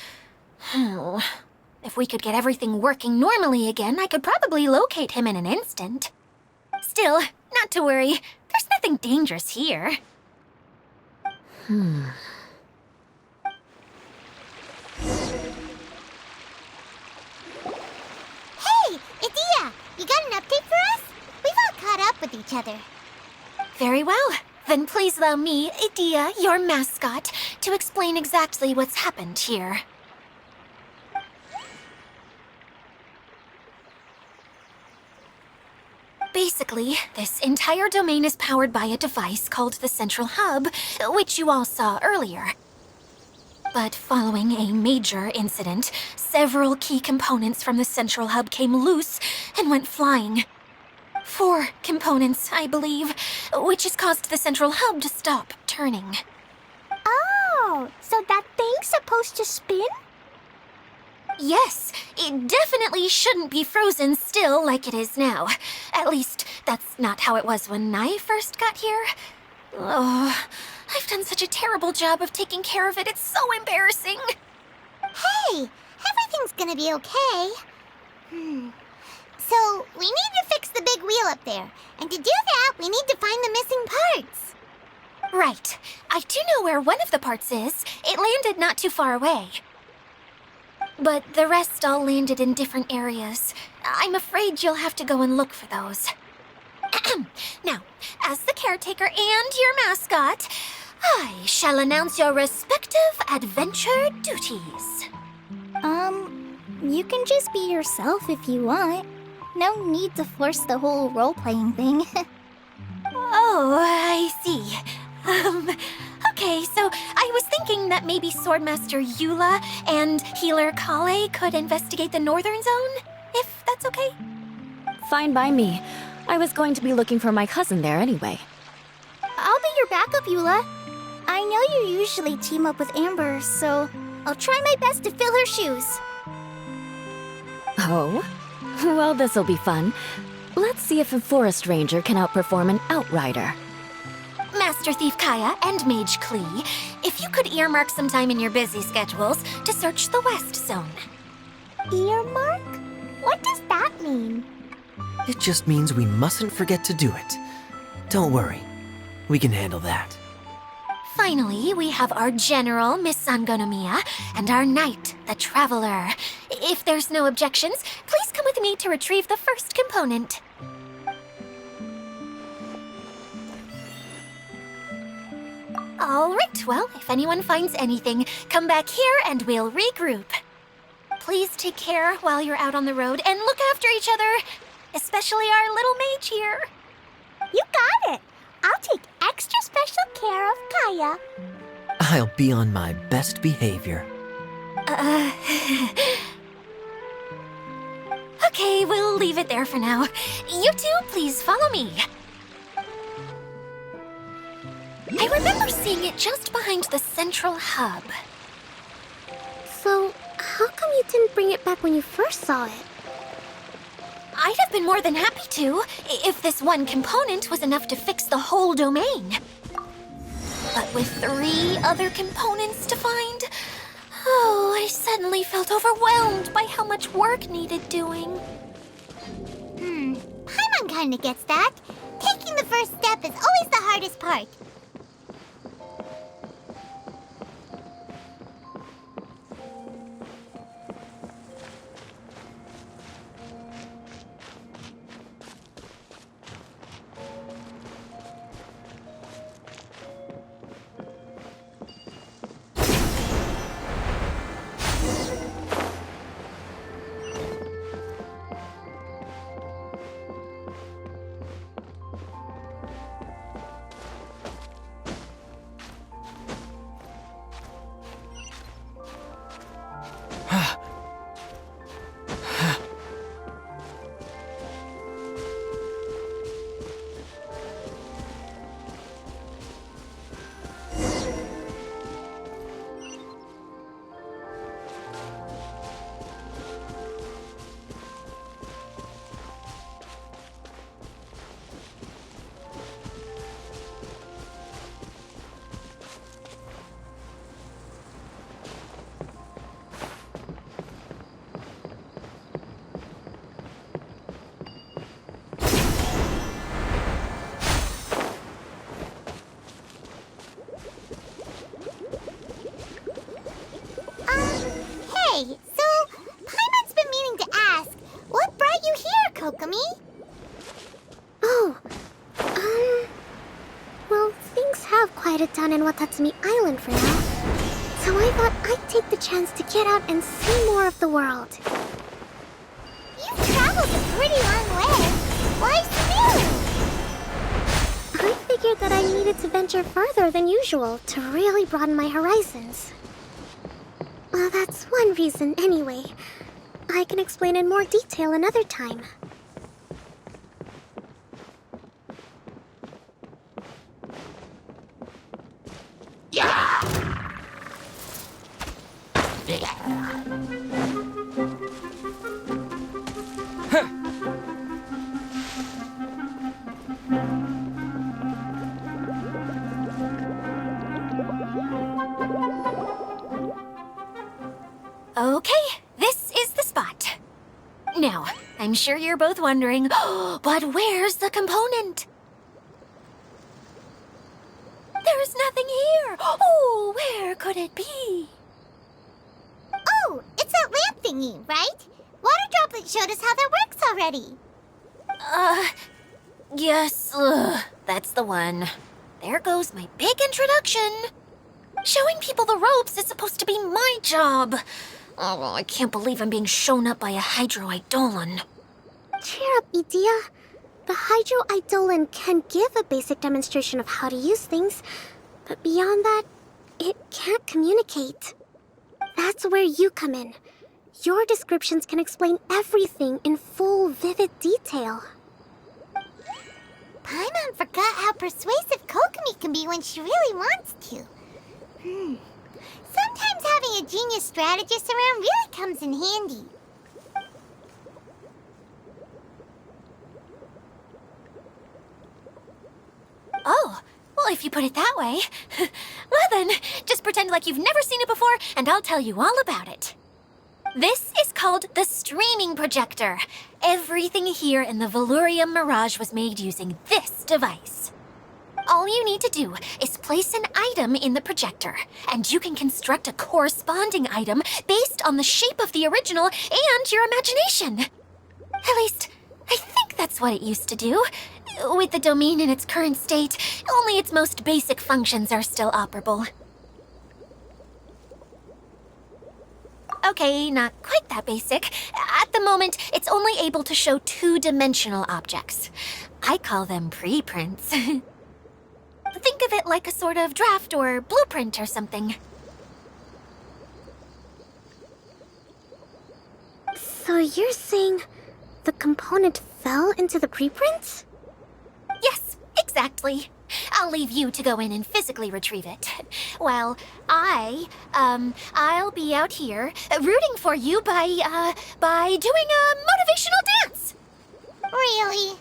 F: If we could get everything working normally again, I could probably locate him in an instant. Still, not to worry. There's nothing dangerous here.
B: Hey, Idia, you got an update for us? We've all caught up with each other.
F: Very well. Then please allow me, Idia, your mascot, to explain exactly what's happened here. Basically, this entire domain is powered by a device called the Central Hub, which you all saw earlier. But following a major incident, several key components from the Central Hub came loose and went flying. 4 components, I believe, which has caused the Central Hub to stop turning.
C: Oh, so that thing's supposed to spin?
F: Yes, it definitely shouldn't be frozen still like it is now. At least, that's not how it was when I first got here. Oh, I've done such a terrible job of taking care of it, it's so embarrassing.
B: Hey, everything's gonna be okay. So, we need to fix the big wheel up there. And to do that, we need to find the missing parts.
F: Right. I do know where one of the parts is. It landed not too far away. But the rest all landed in different areas. I'm afraid you'll have to go and look for those. Now, as the caretaker and your mascot, I shall announce your respective adventure duties.
C: You can just be yourself if you want. No need to force the whole role-playing thing.
F: Oh, I see. Okay, so I was thinking that maybe Swordmaster Eula and Healer Kale could investigate the northern zone, if that's okay?
A: Fine by me. I was going to be looking for my cousin there anyway.
C: I'll be your backup, Eula. I know you usually team up with Amber, so I'll try my best to fill her shoes.
A: Oh? Well, this'll be fun. Let's see if a forest ranger can outperform an outrider.
F: Master Thief Kaya and Mage Klee, if you could earmark some time in your busy schedules to search the West Zone.
C: Earmark? What does that mean?
D: It just means we mustn't forget to do it. Don't worry. We can handle that.
F: Finally, we have our General, Miss Sangonomiya, and our Knight, the Traveler. If there's no objections, please come with me to retrieve the first component. All right, well, if anyone finds anything, come back here and we'll regroup. Please take care while you're out on the road and look after each other, especially our little mage here.
C: You got it. I'll take extra special care of Kaya.
D: I'll be on my best behavior.
F: Okay, we'll leave it there for now. You two, please follow me. I remember seeing it just behind the central hub.
E: So, how come you didn't bring it back when you first saw it?
F: I'd have been more than happy to, if this one component was enough to fix the whole domain. But with 3 other components to find, oh, I suddenly felt overwhelmed by how much work needed doing.
B: Paimon kinda gets that. Taking the first step is always the hardest part. Hey, so Paimon's been meaning to ask, what brought you here, Kokomi?
E: Oh, well, things have quieted down in Watatsumi Island for now. So I thought I'd take the chance to get out and see more of the world.
B: You've traveled a pretty long way. Why so new?
E: I figured that I needed to venture further than usual to really broaden my horizons. Well, that's one reason anyway. I can explain in more detail another time.
F: Okay, this is the spot. Now, I'm sure you're both wondering, but where's the component? There's nothing here. Oh, where could it be?
B: Oh, it's that lamp thingy, right? Water Droplet showed us how that works already.
F: Yes, that's the one. There goes my big introduction. Showing people the ropes is supposed to be my job. Oh, I can't believe I'm being shown up by a Hydro Eidolon.
E: Cheer up, Idia. The Hydro Eidolon can give a basic demonstration of how to use things, but beyond that, it can't communicate. That's where you come in. Your descriptions can explain everything in full, vivid detail.
B: Paimon forgot how persuasive Kokomi can be when she really wants to. Sometimes having a genius strategist around really comes in handy.
F: Oh, well, if you put it that way. Well then, just pretend like you've never seen it before, and I'll tell you all about it. This is called the streaming projector. Everything here in the Velurium Mirage was made using this device. All you need to do is place an item in the projector, and you can construct a corresponding item based on the shape of the original and your imagination. At least, I think that's what it used to do. With the domain in its current state, only its most basic functions are still operable. Okay, not quite that basic. At the moment, it's only able to show two-dimensional objects. I call them preprints. Think of it like a sort of draft or blueprint or something.
E: So you're saying the component fell into the preprints?
F: Yes, exactly. I'll leave you to go in and physically retrieve it. Well, I'll be out here rooting for you by doing a motivational dance.
B: Really?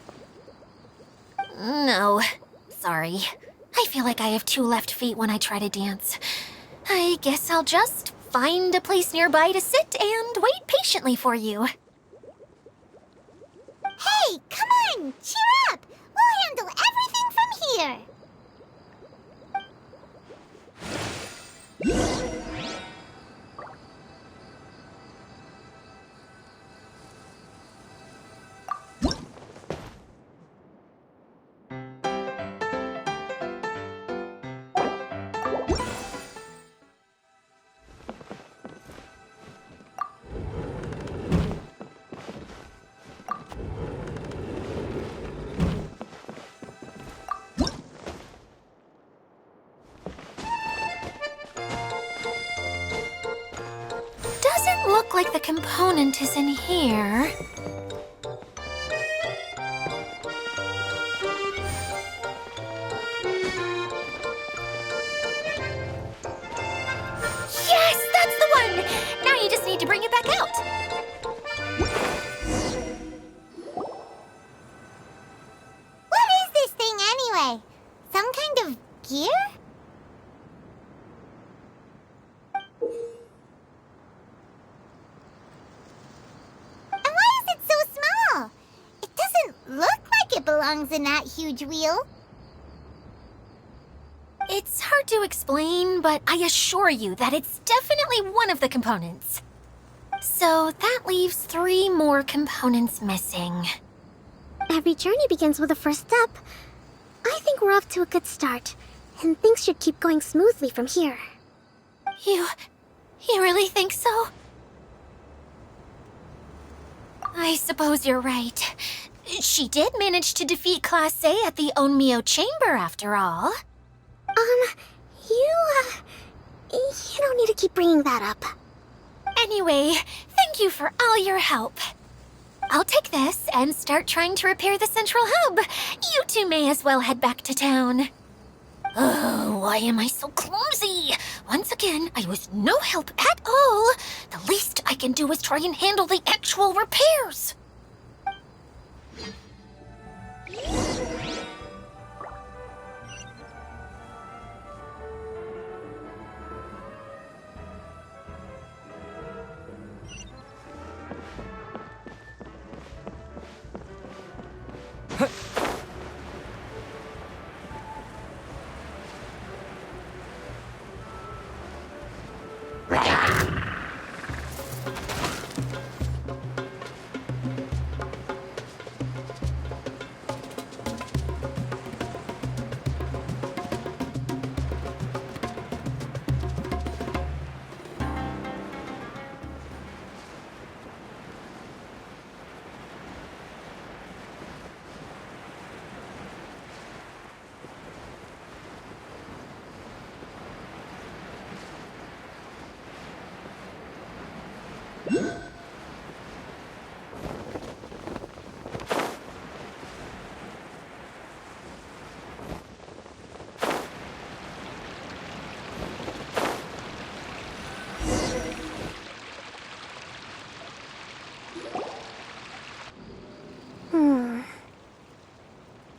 F: No, sorry. I feel like I have two left feet when I try to dance. I guess I'll just find a place nearby to sit and wait patiently for you.
B: Hey, come on! Cheer up! We'll handle everything from here!
F: Doesn't look like the component is in here. Yes, that's the one! Now you just need to bring it back out.
B: What is this thing anyway? Some kind of gear? And why is it so small? It doesn't look like it belongs in that huge wheel.
F: It's hard to explain, but I assure you that it's definitely one of the components. So that leaves 3 more components missing.
E: Every journey begins with a first step. I think we're off to a good start, and things should keep going smoothly from here.
F: You really think so? I suppose you're right. She did manage to defeat Class A at the Onmyo Chamber after all.
E: You don't need to keep bringing that up.
F: Anyway, thank you for all your help. I'll take this and start trying to repair the central hub. You two may as well head back to town. Oh, why am I so clumsy? Once again, I was no help at all. The least I can do is try and handle the actual repairs.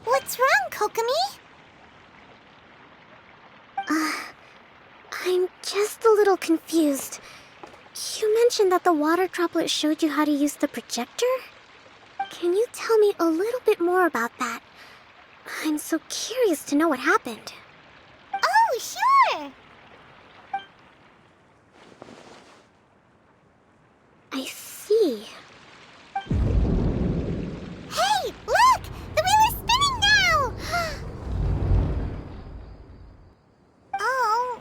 B: What's wrong, Kokomi?
E: I'm just a little confused. You mentioned that the water droplet showed you how to use the projector? Can you tell me a little bit more about that? I'm so curious to know what happened.
B: Oh, sure!
E: I see.
B: Hey, look! The wheel is spinning now! Oh,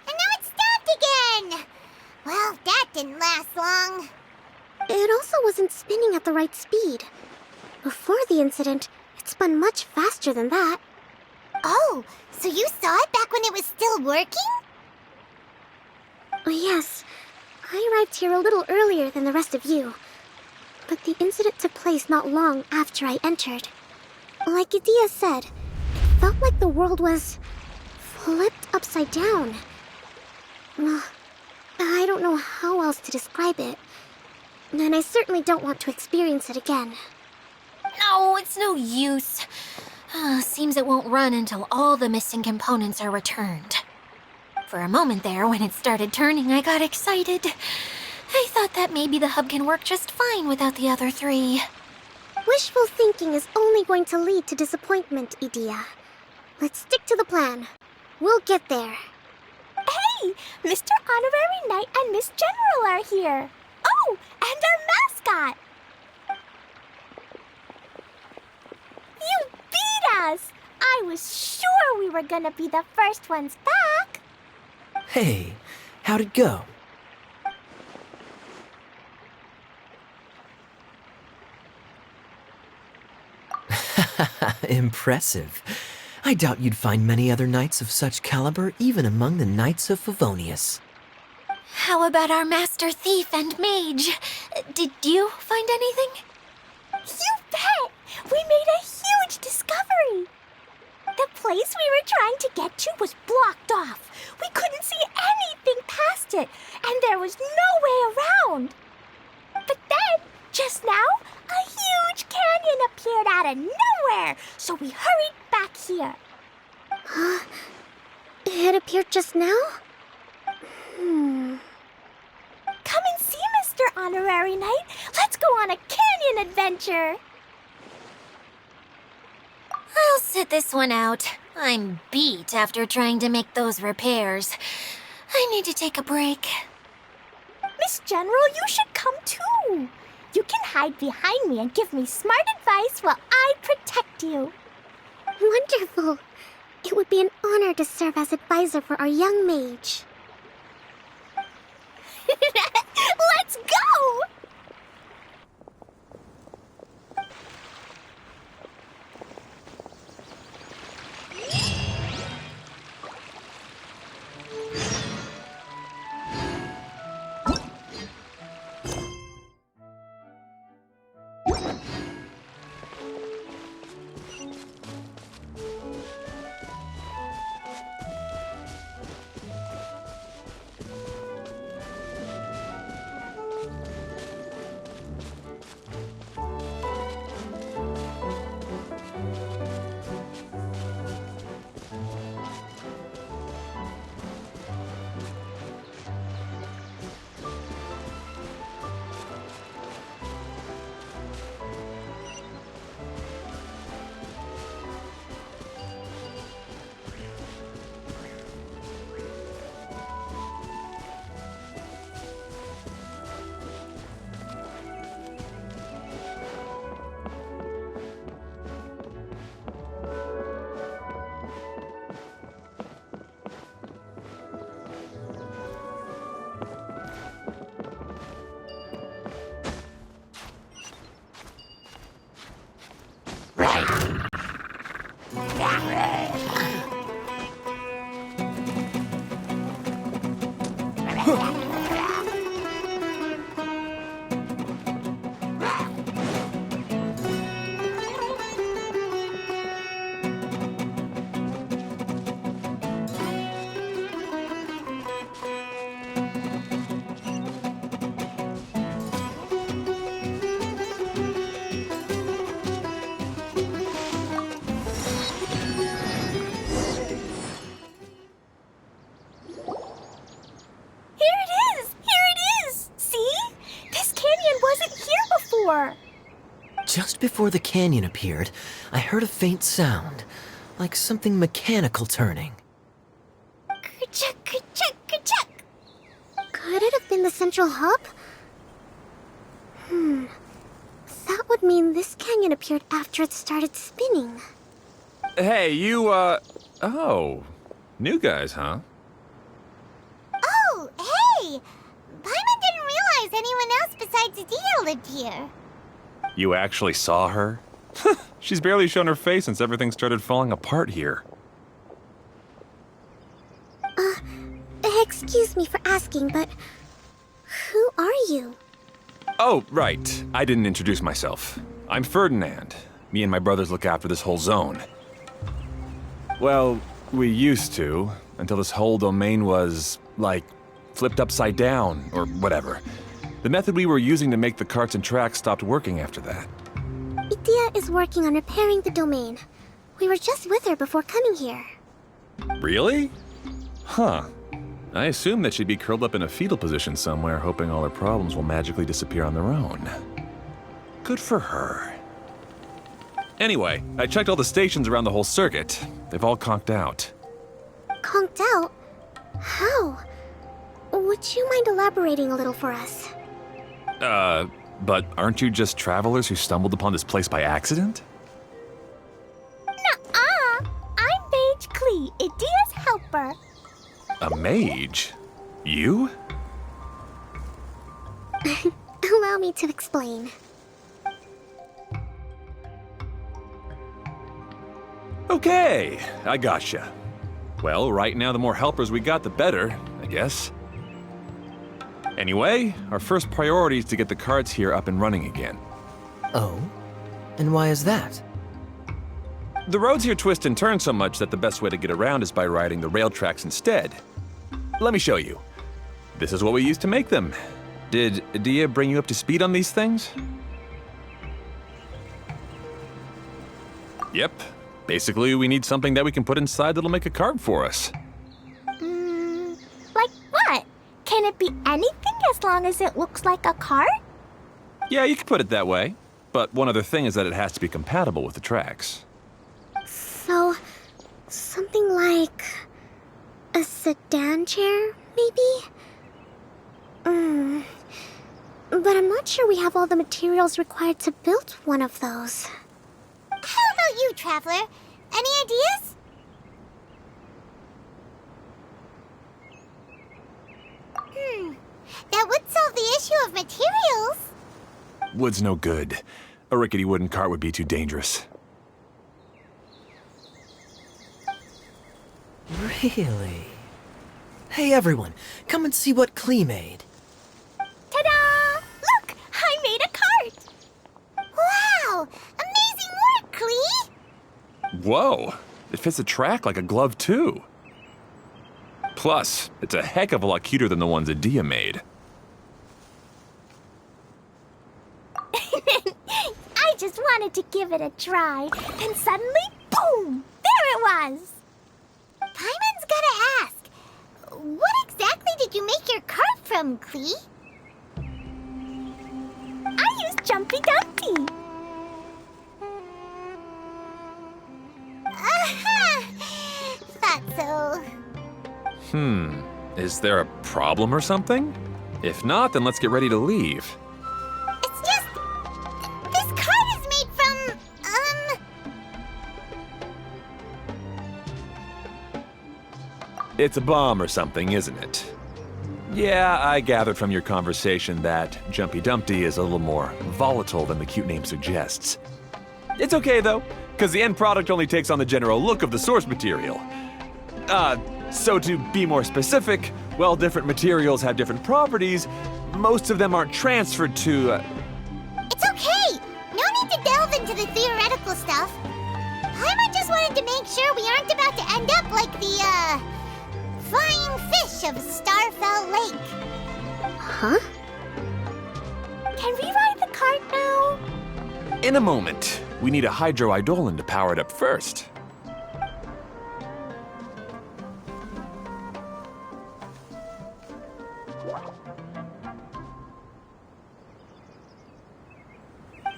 B: and now it's stopped again! Well, that didn't last long.
E: It also wasn't spinning at the right speed. Before the incident, it spun much faster than that.
B: Oh, so you saw it back when it was still working?
E: Yes, I arrived here a little earlier than the rest of you. But the incident took place not long after I entered. Like Idia said, it felt like the world was flipped upside down. I don't know how else to describe it. And I certainly don't want to experience it again.
F: No, it's no use. Seems it won't run until all the missing components are returned. For a moment there, when it started turning, I got excited. I thought that maybe the hub can work just fine without the other three.
E: Wishful thinking is only going to lead to disappointment, Idia. Let's stick to the plan. We'll get there.
C: Hey, Mr. Honorary Knight and Miss General are here. Oh, and our mascot. You beat us! I was sure we were gonna be the first ones back.
D: Hey, how'd it go? Impressive. I doubt you'd find many other knights of such caliber even among the Knights of Favonius.
F: How about our master thief and mage? Did you find anything?
C: You bet! We made a huge discovery. The place we were trying to get to was blocked off. We couldn't see anything past it, and there was no way around. But then, just now, a huge canyon appeared out of nowhere, so we hurried back here.
E: It appeared just now?
C: Come and see, Mr. Honorary Knight. Let's go on a canyon adventure.
F: I'll sit this one out. I'm beat after trying to make those repairs. I need to take a break.
C: Miss General, you should come too. You can hide behind me and give me smart advice while I protect you.
E: Wonderful. It would be an honor to serve as advisor for our young mage.
C: Let's go!
D: Just before the canyon appeared, I heard a faint sound, like something mechanical turning.
C: Kerchuk, kerchuk, kerchuk.
E: Could it have been the central hub? That would mean this canyon appeared after it started spinning.
G: Hey, you, oh. New guys, huh?
B: Oh, hey! Paimon didn't realize anyone else besides besides Dia lived here.
G: You actually saw her? She's barely shown her face since everything started falling apart here.
E: Excuse me for asking, but who are you?
G: Oh, right. I didn't introduce myself. I'm Ferdinand. Me and my brothers look after this whole zone. Well, we used to, until this whole domain was, like, flipped upside down, or whatever. The method we were using to make the carts and tracks stopped working after that.
E: Dia is working on repairing the domain. We were just with her before coming here.
G: Really? Huh. I assume that she'd be curled up in a fetal position somewhere, hoping all her problems will magically disappear on their own. Good for her. Anyway, I checked all the stations around the whole circuit. They've all conked out.
E: Conked out? How? Would you mind elaborating a little for us?
G: But aren't you just travelers who stumbled upon this place by accident?
C: Nuh-uh! I'm Mage Klee, Idia's helper.
G: A mage? You?
E: Allow me to explain.
G: Okay, I gotcha. Well, right now the more helpers we got, the better, I guess. Anyway, our first priority is to get the carts here up and running again.
D: Oh? And why is that?
G: The roads here twist and turn so much that the best way to get around is by riding the rail tracks instead. Let me show you. This is what we used to make them. Did Dia bring you up to speed on these things? Yep. Basically, we need something that we can put inside that'll make a cart for us.
C: Like what? Can it be anything as long as it looks like a cart?
G: Yeah, you could put it that way. But one other thing is that it has to be compatible with the tracks.
E: So, something like a sedan chair, maybe? But I'm not sure we have all the materials required to build one of those.
B: How about you, Traveler? Any ideas? That would solve the issue of materials.
G: Wood's no good. A rickety wooden cart would be too dangerous.
D: Really? Hey everyone, come and see what Klee made.
C: Ta-da! Look! I made a cart!
B: Wow! Amazing work, Klee!
G: Whoa! It fits the track like a glove, too. Plus, it's a heck of a lot cuter than the ones that Dia made.
C: I just wanted to give it a try. Then suddenly, boom! There it was!
B: Paimon's gotta ask, what exactly did you make your cart from, Klee?
C: I used Jumpy Dumpty.
B: Thought so.
G: Is there a problem or something? If not, then let's get ready to leave.
B: It's just... this cart is made from,
G: It's a bomb or something, isn't it? Yeah, I gathered from your conversation that Jumpy Dumpty is a little more volatile than the cute name suggests. It's okay, though, because the end product only takes on the general look of the source material. So to be more specific, while different materials have different properties, most of them aren't transferred to,
B: It's okay! No need to delve into the theoretical stuff. Paimon just wanted to make sure we aren't about to end up like the, flying fish of Starfell Lake.
E: Huh?
C: Can we ride the cart now?
G: In a moment. We need a hydroidolin to power it up first.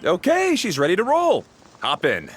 G: Okay, she's ready to roll. Hop in.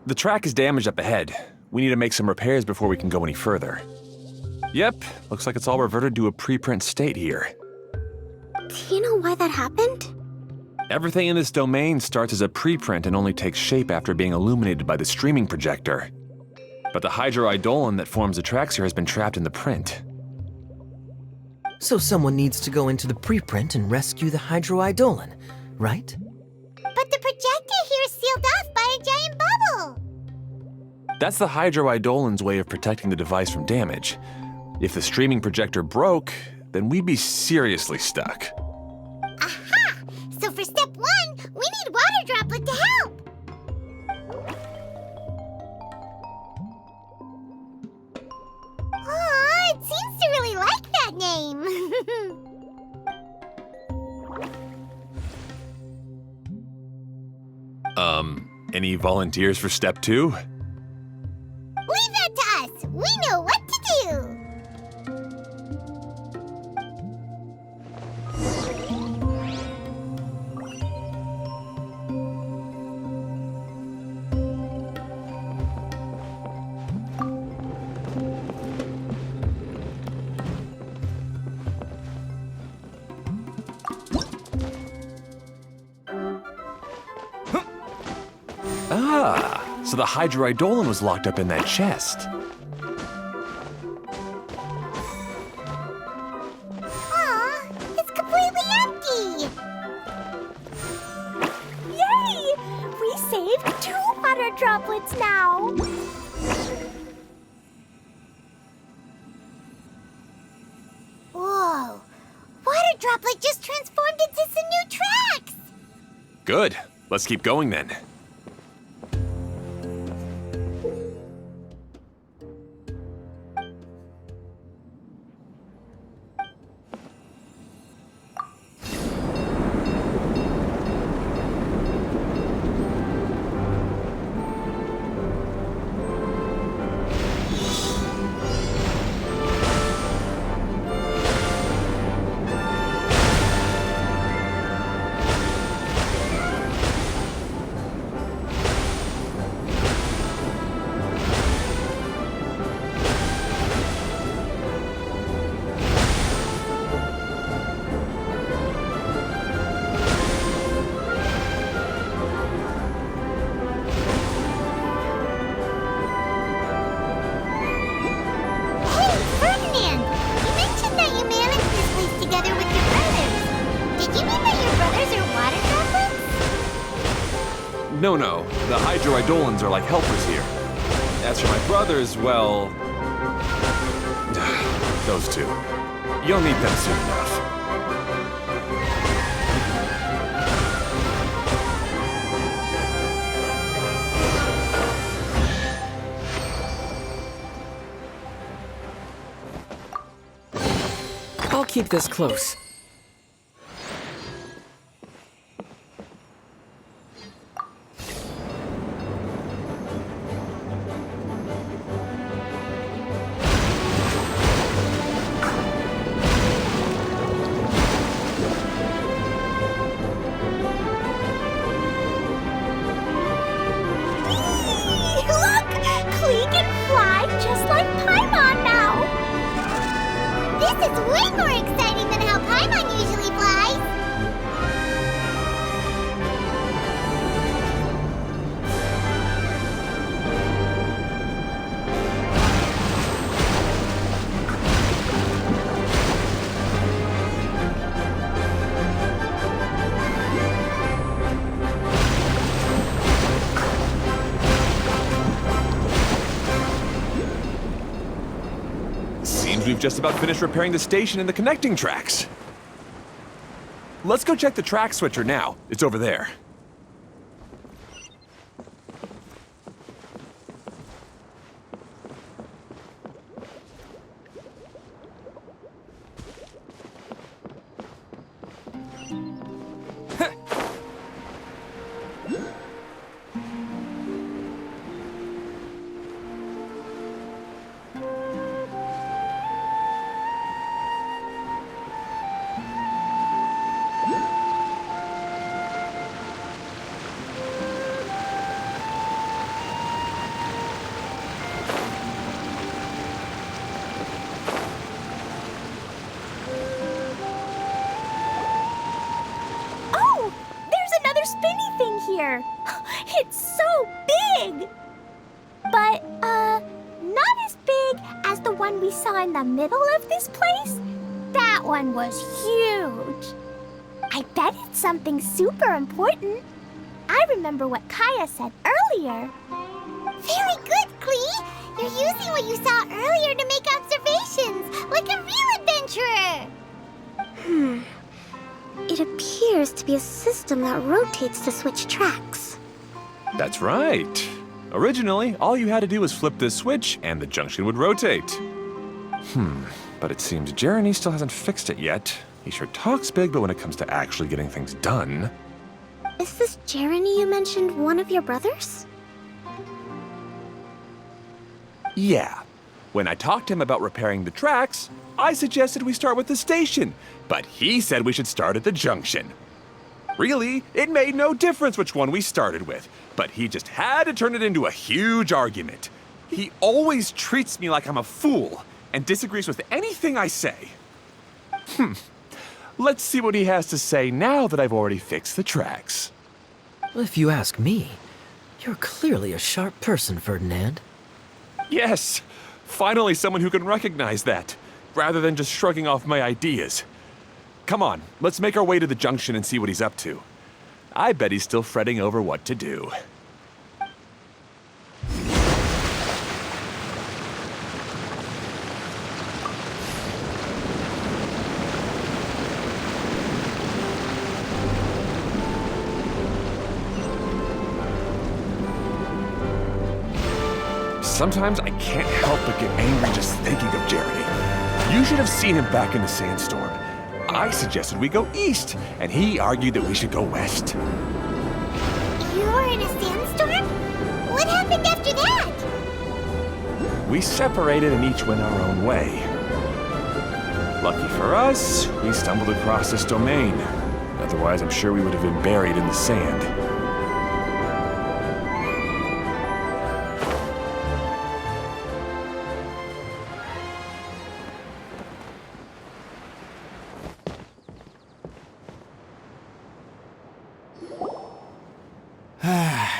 G: The track is damaged up ahead. We need to make some repairs before we can go any further. Yep, looks like it's all reverted to a preprint state here.
E: Do you know why that happened?
G: Everything in this domain starts as a preprint and only takes shape after being illuminated by the streaming projector. But the hydroidolin that forms the tracks here has been trapped in the print.
D: So someone needs to go into the preprint and rescue the hydroidolin, right?
B: But the projector here is sealed off by a giant bubble.
G: That's the hydroidolin's way of protecting the device from damage. If the streaming projector broke, then we'd be seriously stuck.
B: Aha! So for step 1, we need water droplet to help. Aw, it seems to really like that name.
G: Any volunteers for step 2?
B: Leave that to us. We know what to do.
G: Ah, so the hydroidolin was locked up in that chest.
B: Aw, it's completely empty.
C: Yay! We saved 2 water droplets now.
B: Whoa, water droplet just transformed into some new tracks.
G: Good. Let's keep going then. No. The hydroidolins are like helpers here. As for my brothers, well... those two. You'll meet them soon enough.
H: I'll keep this close.
C: Look! Klee can fly just like Paimon now!
B: This is way more exciting than how Paimon usually flies.
G: Seems we've just about finished repairing the station and the connecting tracks. Let's go check the track switcher now. It's over there.
C: spinny thing here. It's so big! But, not as big as the one we saw in the middle of this place. That one was huge. I bet it's something super important. I remember what Kaya said earlier.
B: Very good, Klee! You're using what you saw earlier to make observations, like a real adventurer!
E: It appears to be a system that rotates to switch tracks.
G: That's right. Originally, all you had to do was flip this switch and the junction would rotate. But it seems Jeremy still hasn't fixed it yet. He sure talks big, but when it comes to actually getting things done...
E: Is this Jeremy you mentioned one of your brothers?
G: Yeah. When I talked to him about repairing the tracks, I suggested we start with the station, but he said we should start at the junction. Really, it made no difference which one we started with, but he just had to turn it into a huge argument. He always treats me like I'm a fool and disagrees with anything I say. Let's see what he has to say now that I've already fixed the tracks.
D: If you ask me, you're clearly a sharp person, Ferdinand.
G: Yes, finally someone who can recognize that, rather than just shrugging off my ideas. Come on, let's make our way to the junction and see what he's up to. I bet he's still fretting over what to do. Sometimes I can't help but get angry just thinking of Jeremy. You should have seen him back in the sandstorm. I suggested we go east, and he argued that we should go west.
B: You were in a sandstorm? What happened after that?
G: We separated and each went our own way. Lucky for us, we stumbled across this domain. Otherwise, I'm sure we would have been buried in the sand.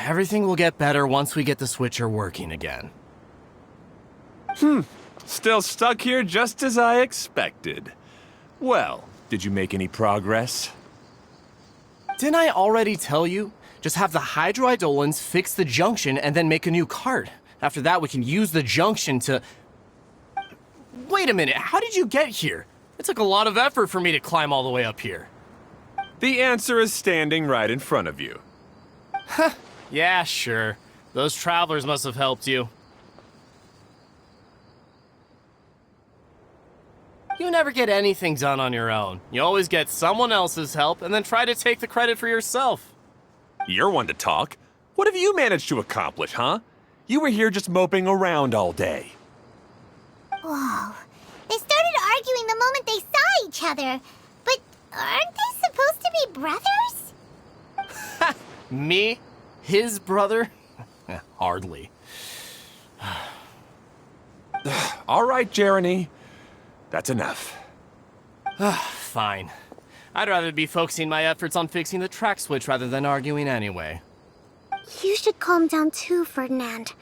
H: Everything will get better once we get the switcher working again.
G: Still stuck here just as I expected. Well, did you make any progress?
H: Didn't I already tell you? Just have the hydroidolins fix the junction and then make a new cart. After that, we can use the junction to... Wait a minute, how did you get here? It took a lot of effort for me to climb all the way up here.
G: The answer is standing right in front of you.
H: Yeah, sure. Those travelers must have helped you. You never get anything done on your own. You always get someone else's help and then try to take the credit for yourself.
G: You're one to talk. What have you managed to accomplish, huh? You were here just moping around all day.
B: Whoa. They started arguing the moment they saw each other. But aren't they supposed to be brothers?
H: Me? His brother? Hardly.
G: All right, Jeremy. That's enough.
H: Fine. I'd rather be focusing my efforts on fixing the track switch rather than arguing anyway.
E: You should calm down too, Ferdinand.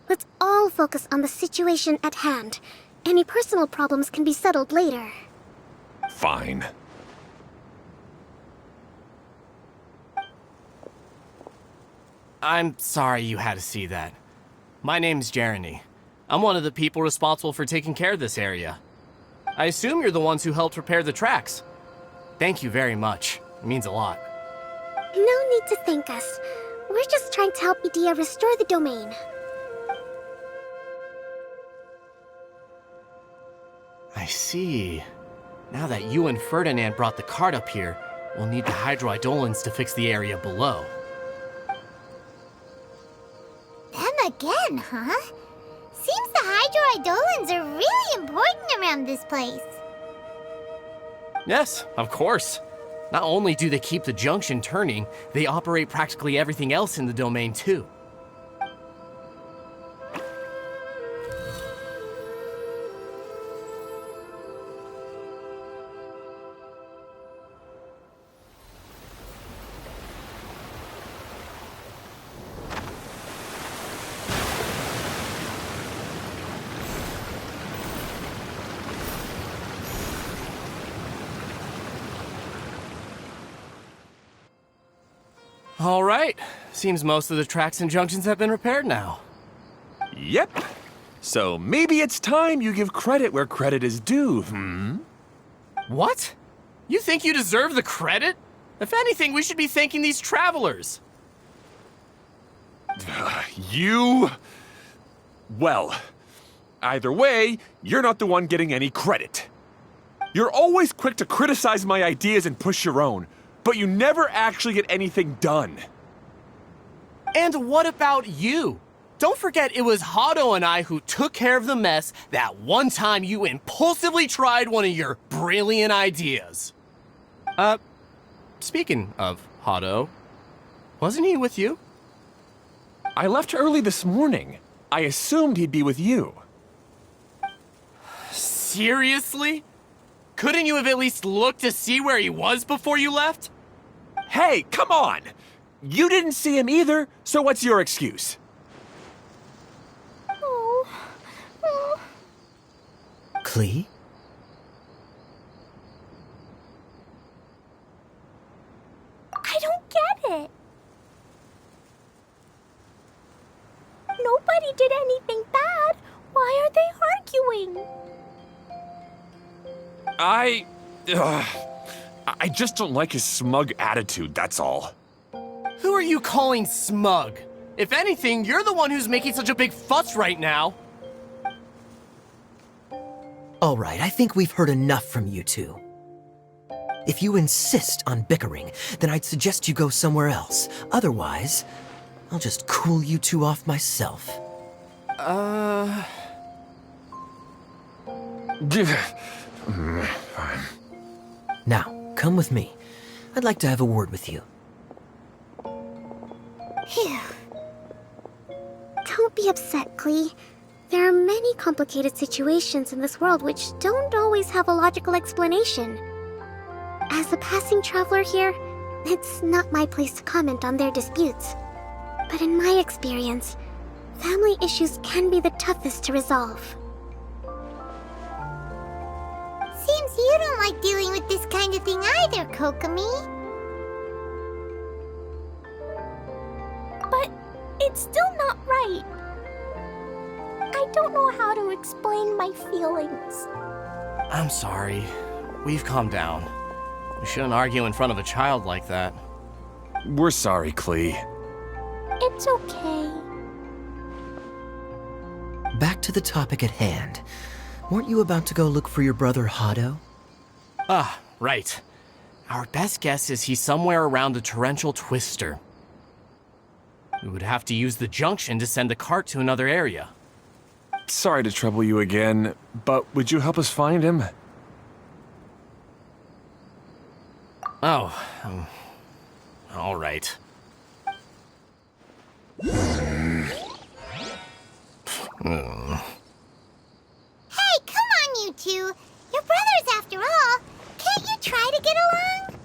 E: Let's all focus on the situation at hand. Any personal problems can be settled later.
G: Fine.
H: I'm sorry you had to see that. My name's Jeremy. I'm one of the people responsible for taking care of this area. I assume you're the ones who helped repair the tracks. Thank you very much. It means a lot.
E: No need to thank us. We're just trying to help Edea restore the domain.
H: I see. Now that you and Ferdinand brought the cart up here, we'll need the hydroidolins to fix the area below.
B: Them again, huh? Seems the hydroidolins are really important around this place.
H: Yes, of course. Not only do they keep the junction turning, they operate practically everything else in the domain too. All right. Seems most of the tracks and junctions have been repaired now.
G: Yep. So maybe it's time you give credit where credit is due,
H: What? You think you deserve the credit? If anything, we should be thanking these travelers.
G: You... Well, either way, you're not the one getting any credit. You're always quick to criticize my ideas and push your own, but you never actually get anything done.
H: And what about you? Don't forget it was Hado and I who took care of the mess that one time you impulsively tried one of your brilliant ideas. Speaking of Hado, wasn't he with you?
G: I left early this morning. I assumed he'd be with you.
H: Seriously? Couldn't you have at least looked to see where he was before you left?
G: Hey, come on! You didn't see him either, so what's your excuse?
D: Klee?
C: I don't get it. Nobody did anything bad. Why are they arguing?
G: I just don't like his smug attitude, that's all.
H: Who are you calling smug? If anything, you're the one who's making such a big fuss right now.
D: All right, I think we've heard enough from you two. If you insist on bickering, then I'd suggest you go somewhere else. Otherwise, I'll just cool you two off myself.
G: Fine.
D: Now, come with me. I'd like to have a word with you.
E: Phew. Don't be upset, Klee. There are many complicated situations in this world which don't always have a logical explanation. As a passing traveler here, it's not my place to comment on their disputes. But in my experience, family issues can be the toughest to resolve.
B: Seems you don't like dealing with this kind of thing either, Kokomi.
C: But it's still not right. I don't know how to explain my feelings.
H: I'm sorry. We've calmed down. We shouldn't argue in front of a child like that.
G: We're sorry, Klee.
C: It's okay.
D: Back to the topic at hand. Weren't you about to go look for your brother Hado?
H: Ah, right. Our best guess is he's somewhere around the torrential twister. We would have to use the junction to send the cart to another area.
G: Sorry to trouble you again, but would you help us find him?
H: Oh, all right.
B: Hey, come on, you two. You're brothers after all. Can't you try to get along?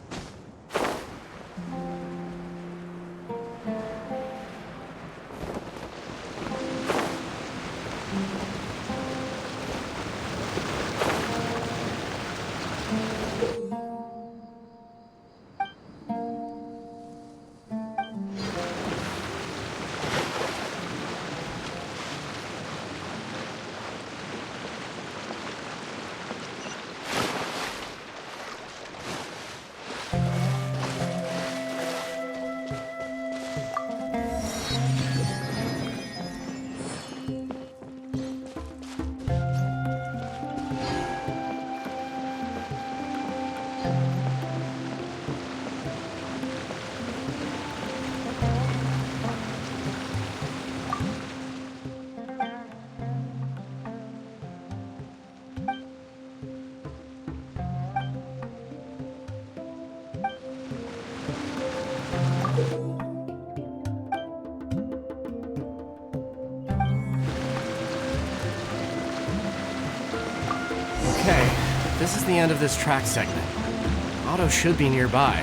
H: Okay, this is the end of this track segment. Otto should be nearby.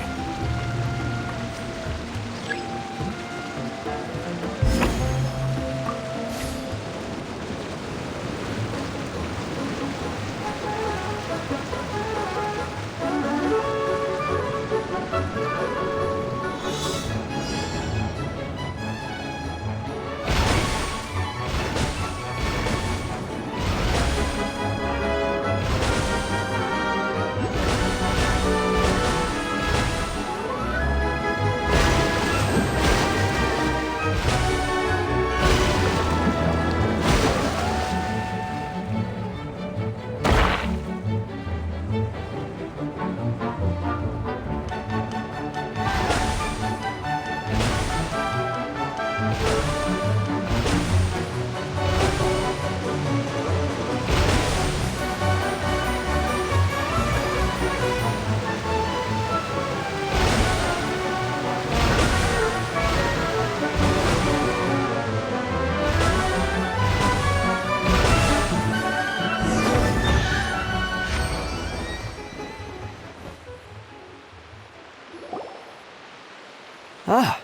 D: Ah,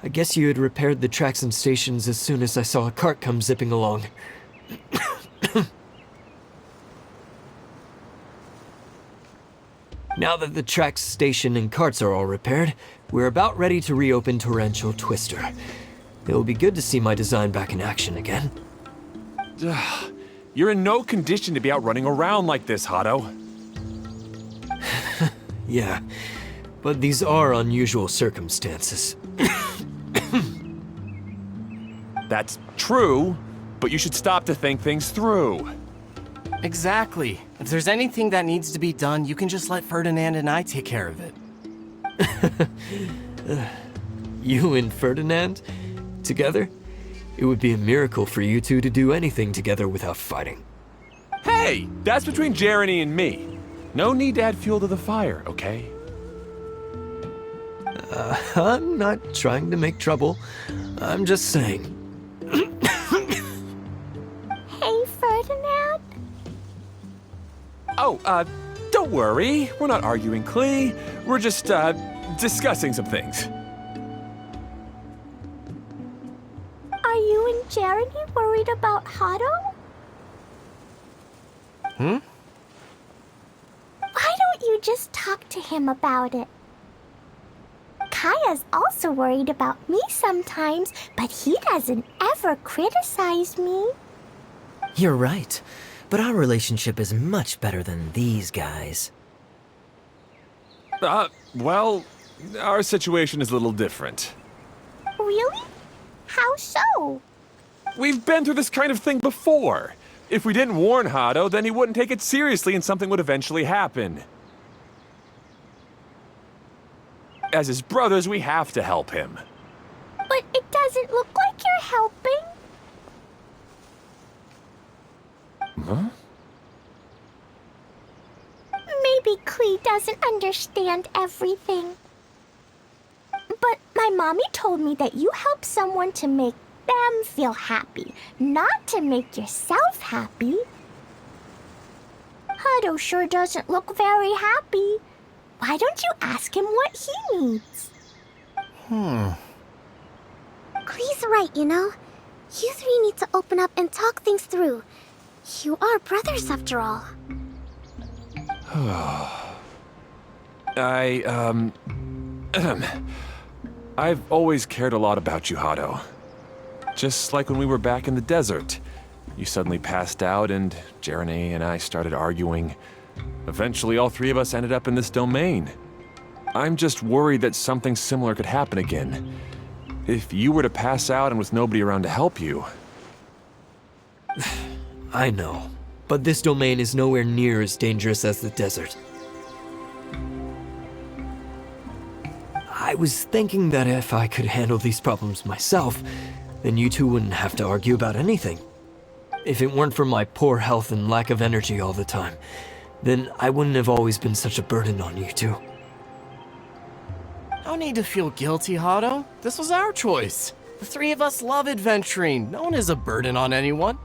D: I guess you had repaired the tracks and stations as soon as I saw a cart come zipping along. Now that the tracks, station, and carts are all repaired, we're about ready to reopen Torrential Twister. It will be good to see my design back in action again.
G: You're in no condition to be out running around like this, Hado.
D: Yeah, but these are unusual circumstances.
G: That's true, but you should stop to think things through.
H: Exactly. If there's anything that needs to be done, you can just let Ferdinand and I take care of it.
D: You and Ferdinand? Together? It would be a miracle for you two to do anything together without fighting.
G: Hey, that's between Jeremy and me. No need to add fuel to the fire, okay?
D: I'm not trying to make trouble. I'm just saying.
C: Hey, Ferdinand.
G: Oh, don't worry. We're not arguing, Klee. We're just, discussing some things.
C: Are you and Jeremy worried about Hado?
H: Hmm?
C: Why don't you just talk to him about it? Kaya's also worried about me sometimes, but he doesn't ever criticize me.
D: You're right, but our relationship is much better than these guys.
G: Well, our situation is a little different.
C: Really? How so?
G: We've been through this kind of thing before. If we didn't warn Hado, then he wouldn't take it seriously and something would eventually happen. As his brothers, we have to help him.
C: But it doesn't look like you're helping.
G: Huh?
C: Maybe Klee doesn't understand everything. But my mommy told me that you help someone to make them feel happy, not to make yourself happy. Hado sure doesn't look very happy. Why don't you ask him what he needs?
E: Klee's right, you know. You three need to open up and talk things through. You are brothers after all.
G: I've always cared a lot about you, Hado. Just like when we were back in the desert. You suddenly passed out and Jeremy and I started arguing. Eventually, all three of us ended up in this domain. I'm just worried that something similar could happen again. If you were to pass out and with nobody around to help you...
D: I know, but this domain is nowhere near as dangerous as the desert. I was thinking that if I could handle these problems myself, then you two wouldn't have to argue about anything. If it weren't for my poor health and lack of energy all the time, then I wouldn't have always been such a burden on you two.
H: No need to feel guilty, Hado. This was our choice. The three of us love adventuring. No one is a burden on anyone.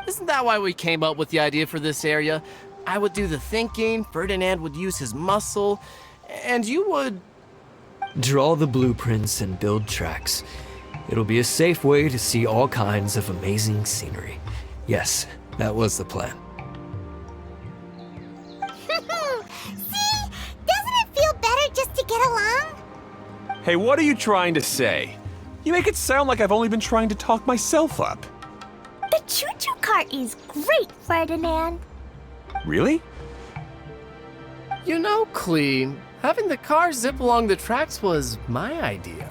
H: Isn't that why we came up with the idea for this area? I would do the thinking, Ferdinand would use his muscle, and you would...
D: Draw the blueprints and build tracks. It'll be a safe way to see all kinds of amazing scenery. Yes, that was the plan.
B: See? Doesn't it feel better just to get along?
G: Hey, what are you trying to say? You make it sound like I've only been trying to talk myself up.
C: The choo-choo cart is great, Ferdinand.
G: Really?
H: You know, Klee, having the car zip along the tracks was my idea.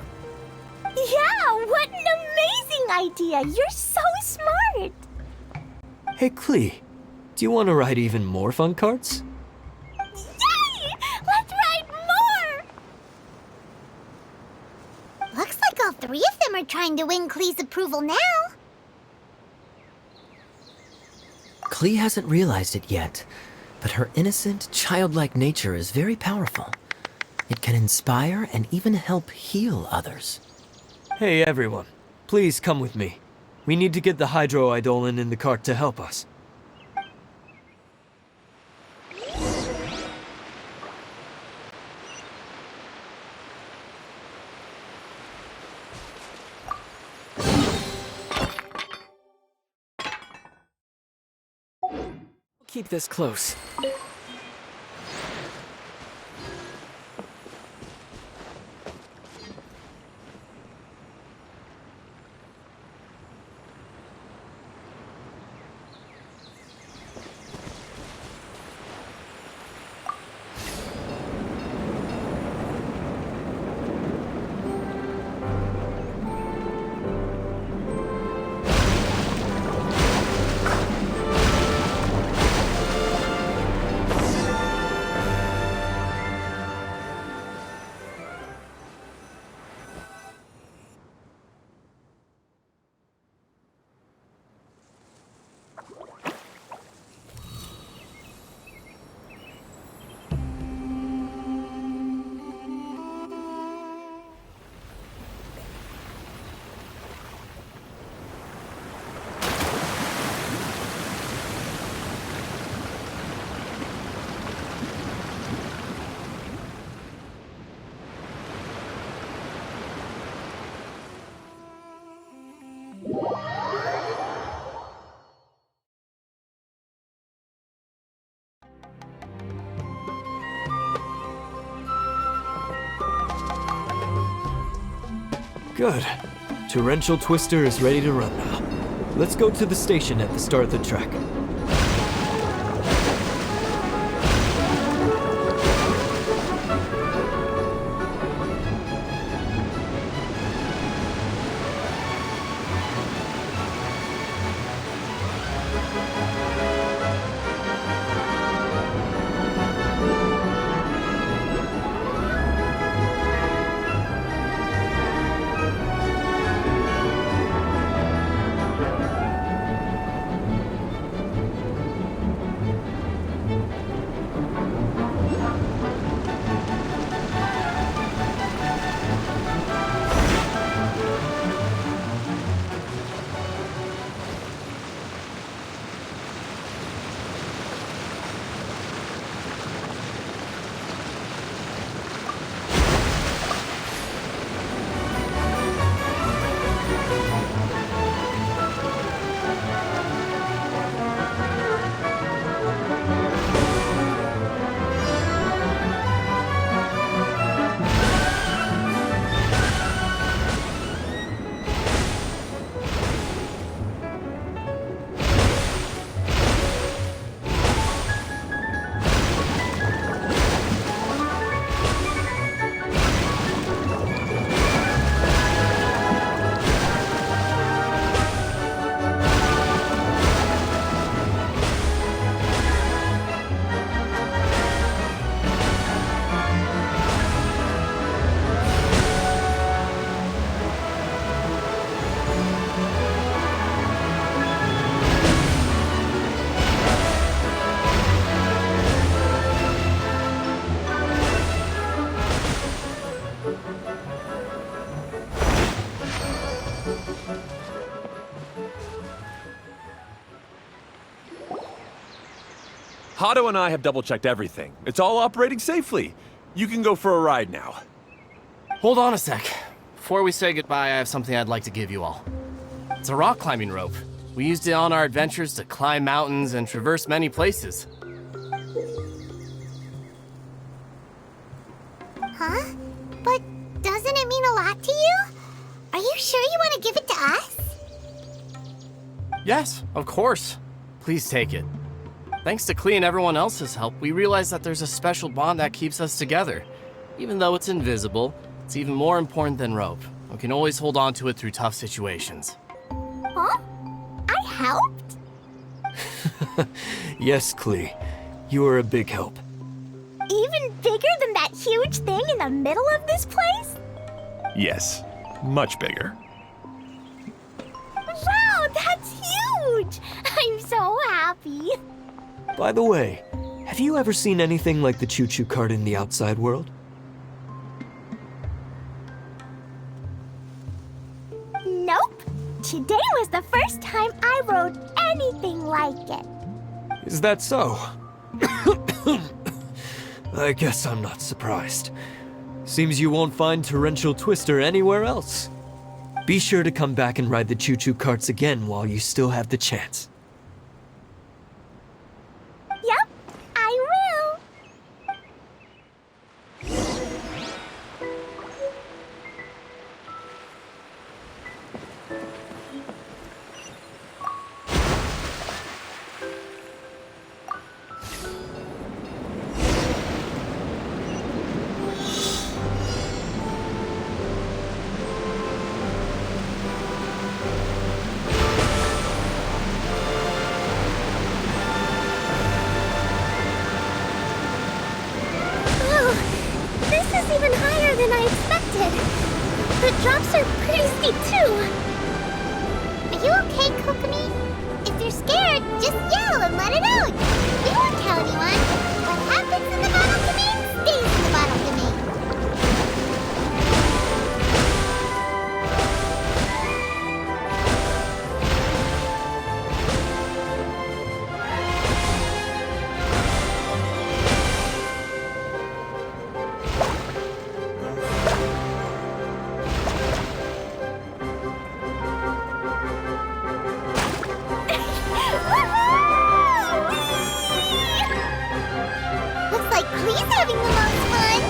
C: Yeah, what an amazing idea! You're so smart!
D: Hey, Klee, do you want to ride even more fun carts?
C: Yay! Let's ride more!
B: Looks like all three of them are trying to win Klee's approval now.
D: Klee hasn't realized it yet, but her innocent, childlike nature is very powerful. It can inspire and even help heal others. Hey everyone, please come with me. We need to get the hydroidolin in the cart to help us. Keep this close.
I: Good. Torrential Twister is ready to run now. Let's go to the station at the start of the trek.
G: Hato and I have double-checked everything. It's all operating safely. You can go for a ride now.
H: Hold on a sec. Before we say goodbye, I have something I'd like to give you all. It's a rock climbing rope. We used it on our adventures to climb mountains and traverse many places.
B: Huh? But doesn't it mean a lot to you? Are you sure you want to give it to us?
H: Yes, of course. Please take it. Thanks to Klee and everyone else's help, we realized that there's a special bond that keeps us together. Even though it's invisible, it's even more important than rope. We can always hold on to it through tough situations.
C: Huh? I helped?
I: Yes, Klee. You are a big help.
C: Even bigger than that huge thing in the middle of this place?
G: Yes, much bigger.
C: Wow, that's huge! I'm so happy.
I: By the way, have you ever seen anything like the choo-choo cart in the outside world?
C: Nope. Today was the first time I rode anything like it.
I: Is that so? I guess I'm not surprised. Seems you won't find Torrential Twister anywhere else. Be sure to come back and ride the choo-choo carts again while you still have the chance.
E: than I expected. The drops are pretty steep, too.
B: Are you okay, Kokomi? If you're scared, just yell and let it out. We won't tell anyone. What happens in the bottle domain stays in the bottle domain. Looks like Klee's having the most fun.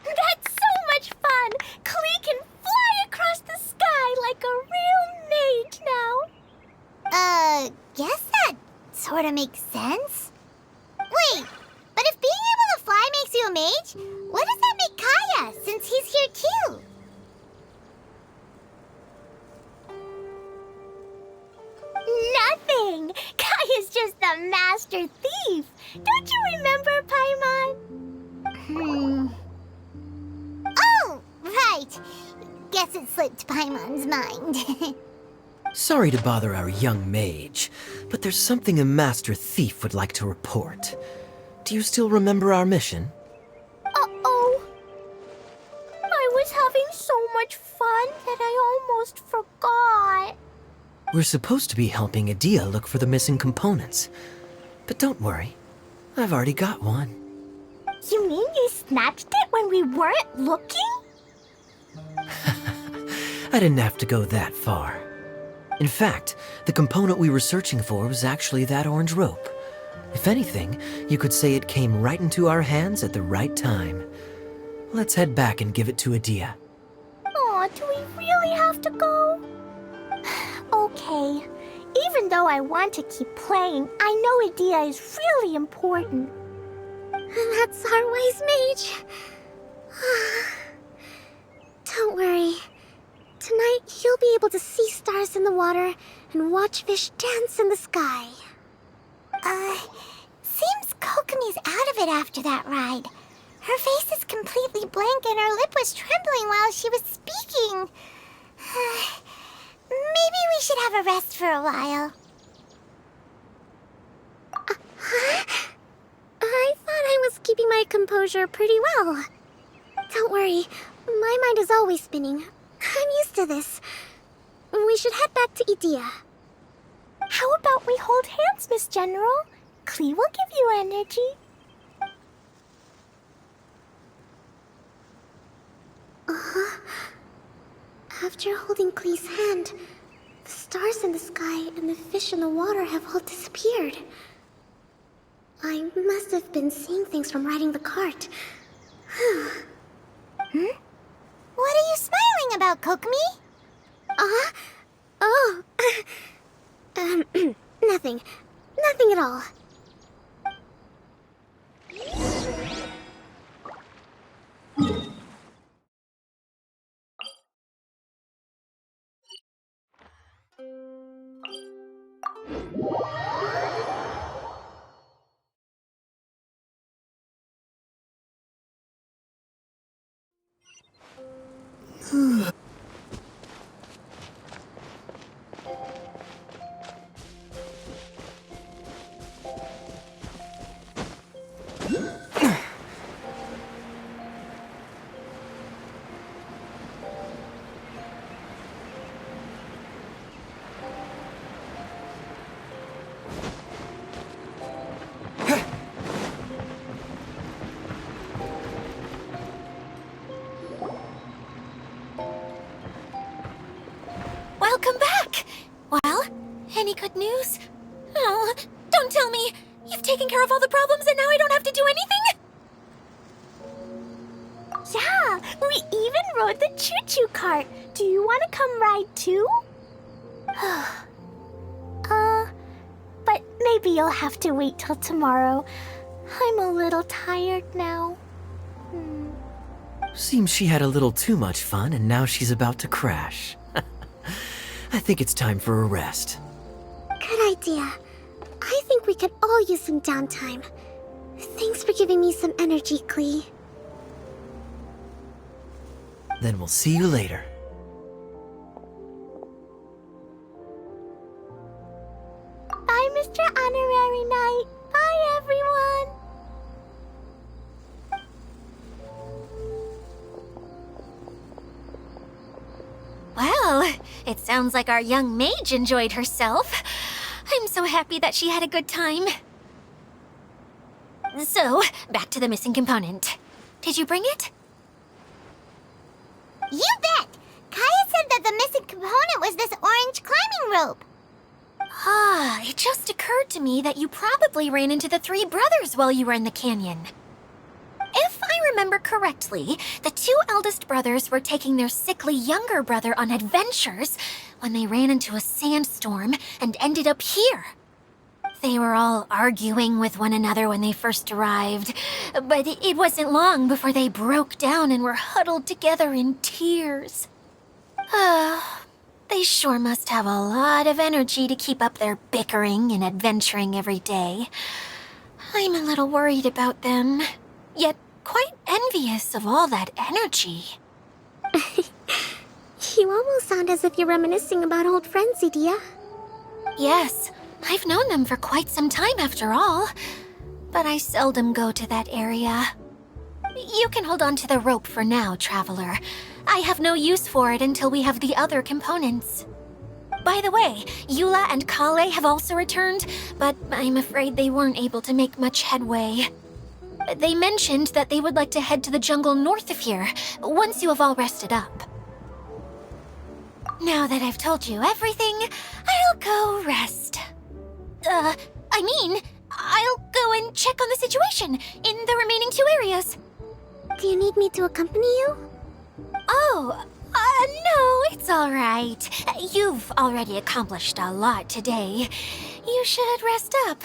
C: That's so much fun! Klee can fly across the sky like a real mage now.
B: Guess that sort of makes sense. Wait, but if being able to fly makes you a mage, what does that make Kaya, since he's here too?
C: Nothing! Kaya's just the master thief! Don't you remember, Paimon?
B: Oh, right. Guess it slipped Paimon's mind.
D: Sorry to bother our young mage, but there's something a master thief would like to report. Do you still remember our mission?
C: Uh-oh. I was having so much fun that I almost forgot.
D: We're supposed to be helping Adia look for the missing components. But don't worry, I've already got one.
C: You mean you snatched it when we weren't looking?
D: I didn't have to go that far. In fact, the component we were searching for was actually that orange rope. If anything, you could say it came right into our hands at the right time. Let's head back and give it to Adia.
C: Aw, do we really have to go? Okay. Even though I want to keep playing, I know Adia is really important.
E: That's our wise mage. Don't worry. Tonight, you'll be able to see stars in the water and watch fish dance in the sky.
B: Seems Kokomi's out of it after that ride. Her face is completely blank and her lip was trembling while she was speaking. Maybe we should have a rest for a while.
E: I thought I was keeping my composure pretty well. Don't worry, my mind is always spinning. I'm used to this. We should head back to Idia.
C: How about we hold hands, Miss General? Klee will give you energy.
E: After holding Klee's hand, the stars in the sky and the fish in the water have all disappeared. I must have been seeing things from riding the cart.
B: What are you smiling about, Kokomi?
E: Oh. Nothing. Nothing at all.
C: back. Well, any good news? Oh, don't tell me. You've taken care of all the problems and now I don't have to do anything? Yeah, we even rode the choo-choo cart. Do you want to come ride too? But maybe you'll have to wait till tomorrow. I'm a little tired now.
D: Seems she had a little too much fun and now she's about to crash. I think it's time for a rest.
E: Good idea. I think we could all use some downtime. Thanks for giving me some energy, Klee.
D: Then we'll see you later.
C: Bye, Mr. Honorary Knight. Bye, everyone. Well, it sounds like our young mage enjoyed herself. I'm so happy that she had a good time. So, back to the missing component. Did you bring it?
B: You bet! Kaya said that the missing component was this orange climbing rope.
C: Ah, it just occurred to me that you probably ran into the three brothers while you were in the canyon. If I remember correctly, the two eldest brothers were taking their sickly younger brother on adventures when they ran into a sandstorm and ended up here. They were all arguing with one another when they first arrived, but it wasn't long before they broke down and were huddled together in tears. They sure must have a lot of energy to keep up their bickering and adventuring every day. I'm a little worried about them, yet quite envious of all that energy.
E: You almost sound as if you're reminiscing about old friends, Idia.
C: Yes, I've known them for quite some time after all, but I seldom go to that area. You can hold on to the rope for now, Traveler. I have no use for it until we have the other components. By the way, Eula and Kale have also returned, but I'm afraid they weren't able to make much headway. They mentioned that they would like to head to the jungle north of here, once you have all rested up. Now that I've told you everything, I'll go rest. I'll go and check on the situation in the remaining two areas.
E: Do you need me to accompany you?
C: Oh, no, it's all right. You've already accomplished a lot today. You should rest up.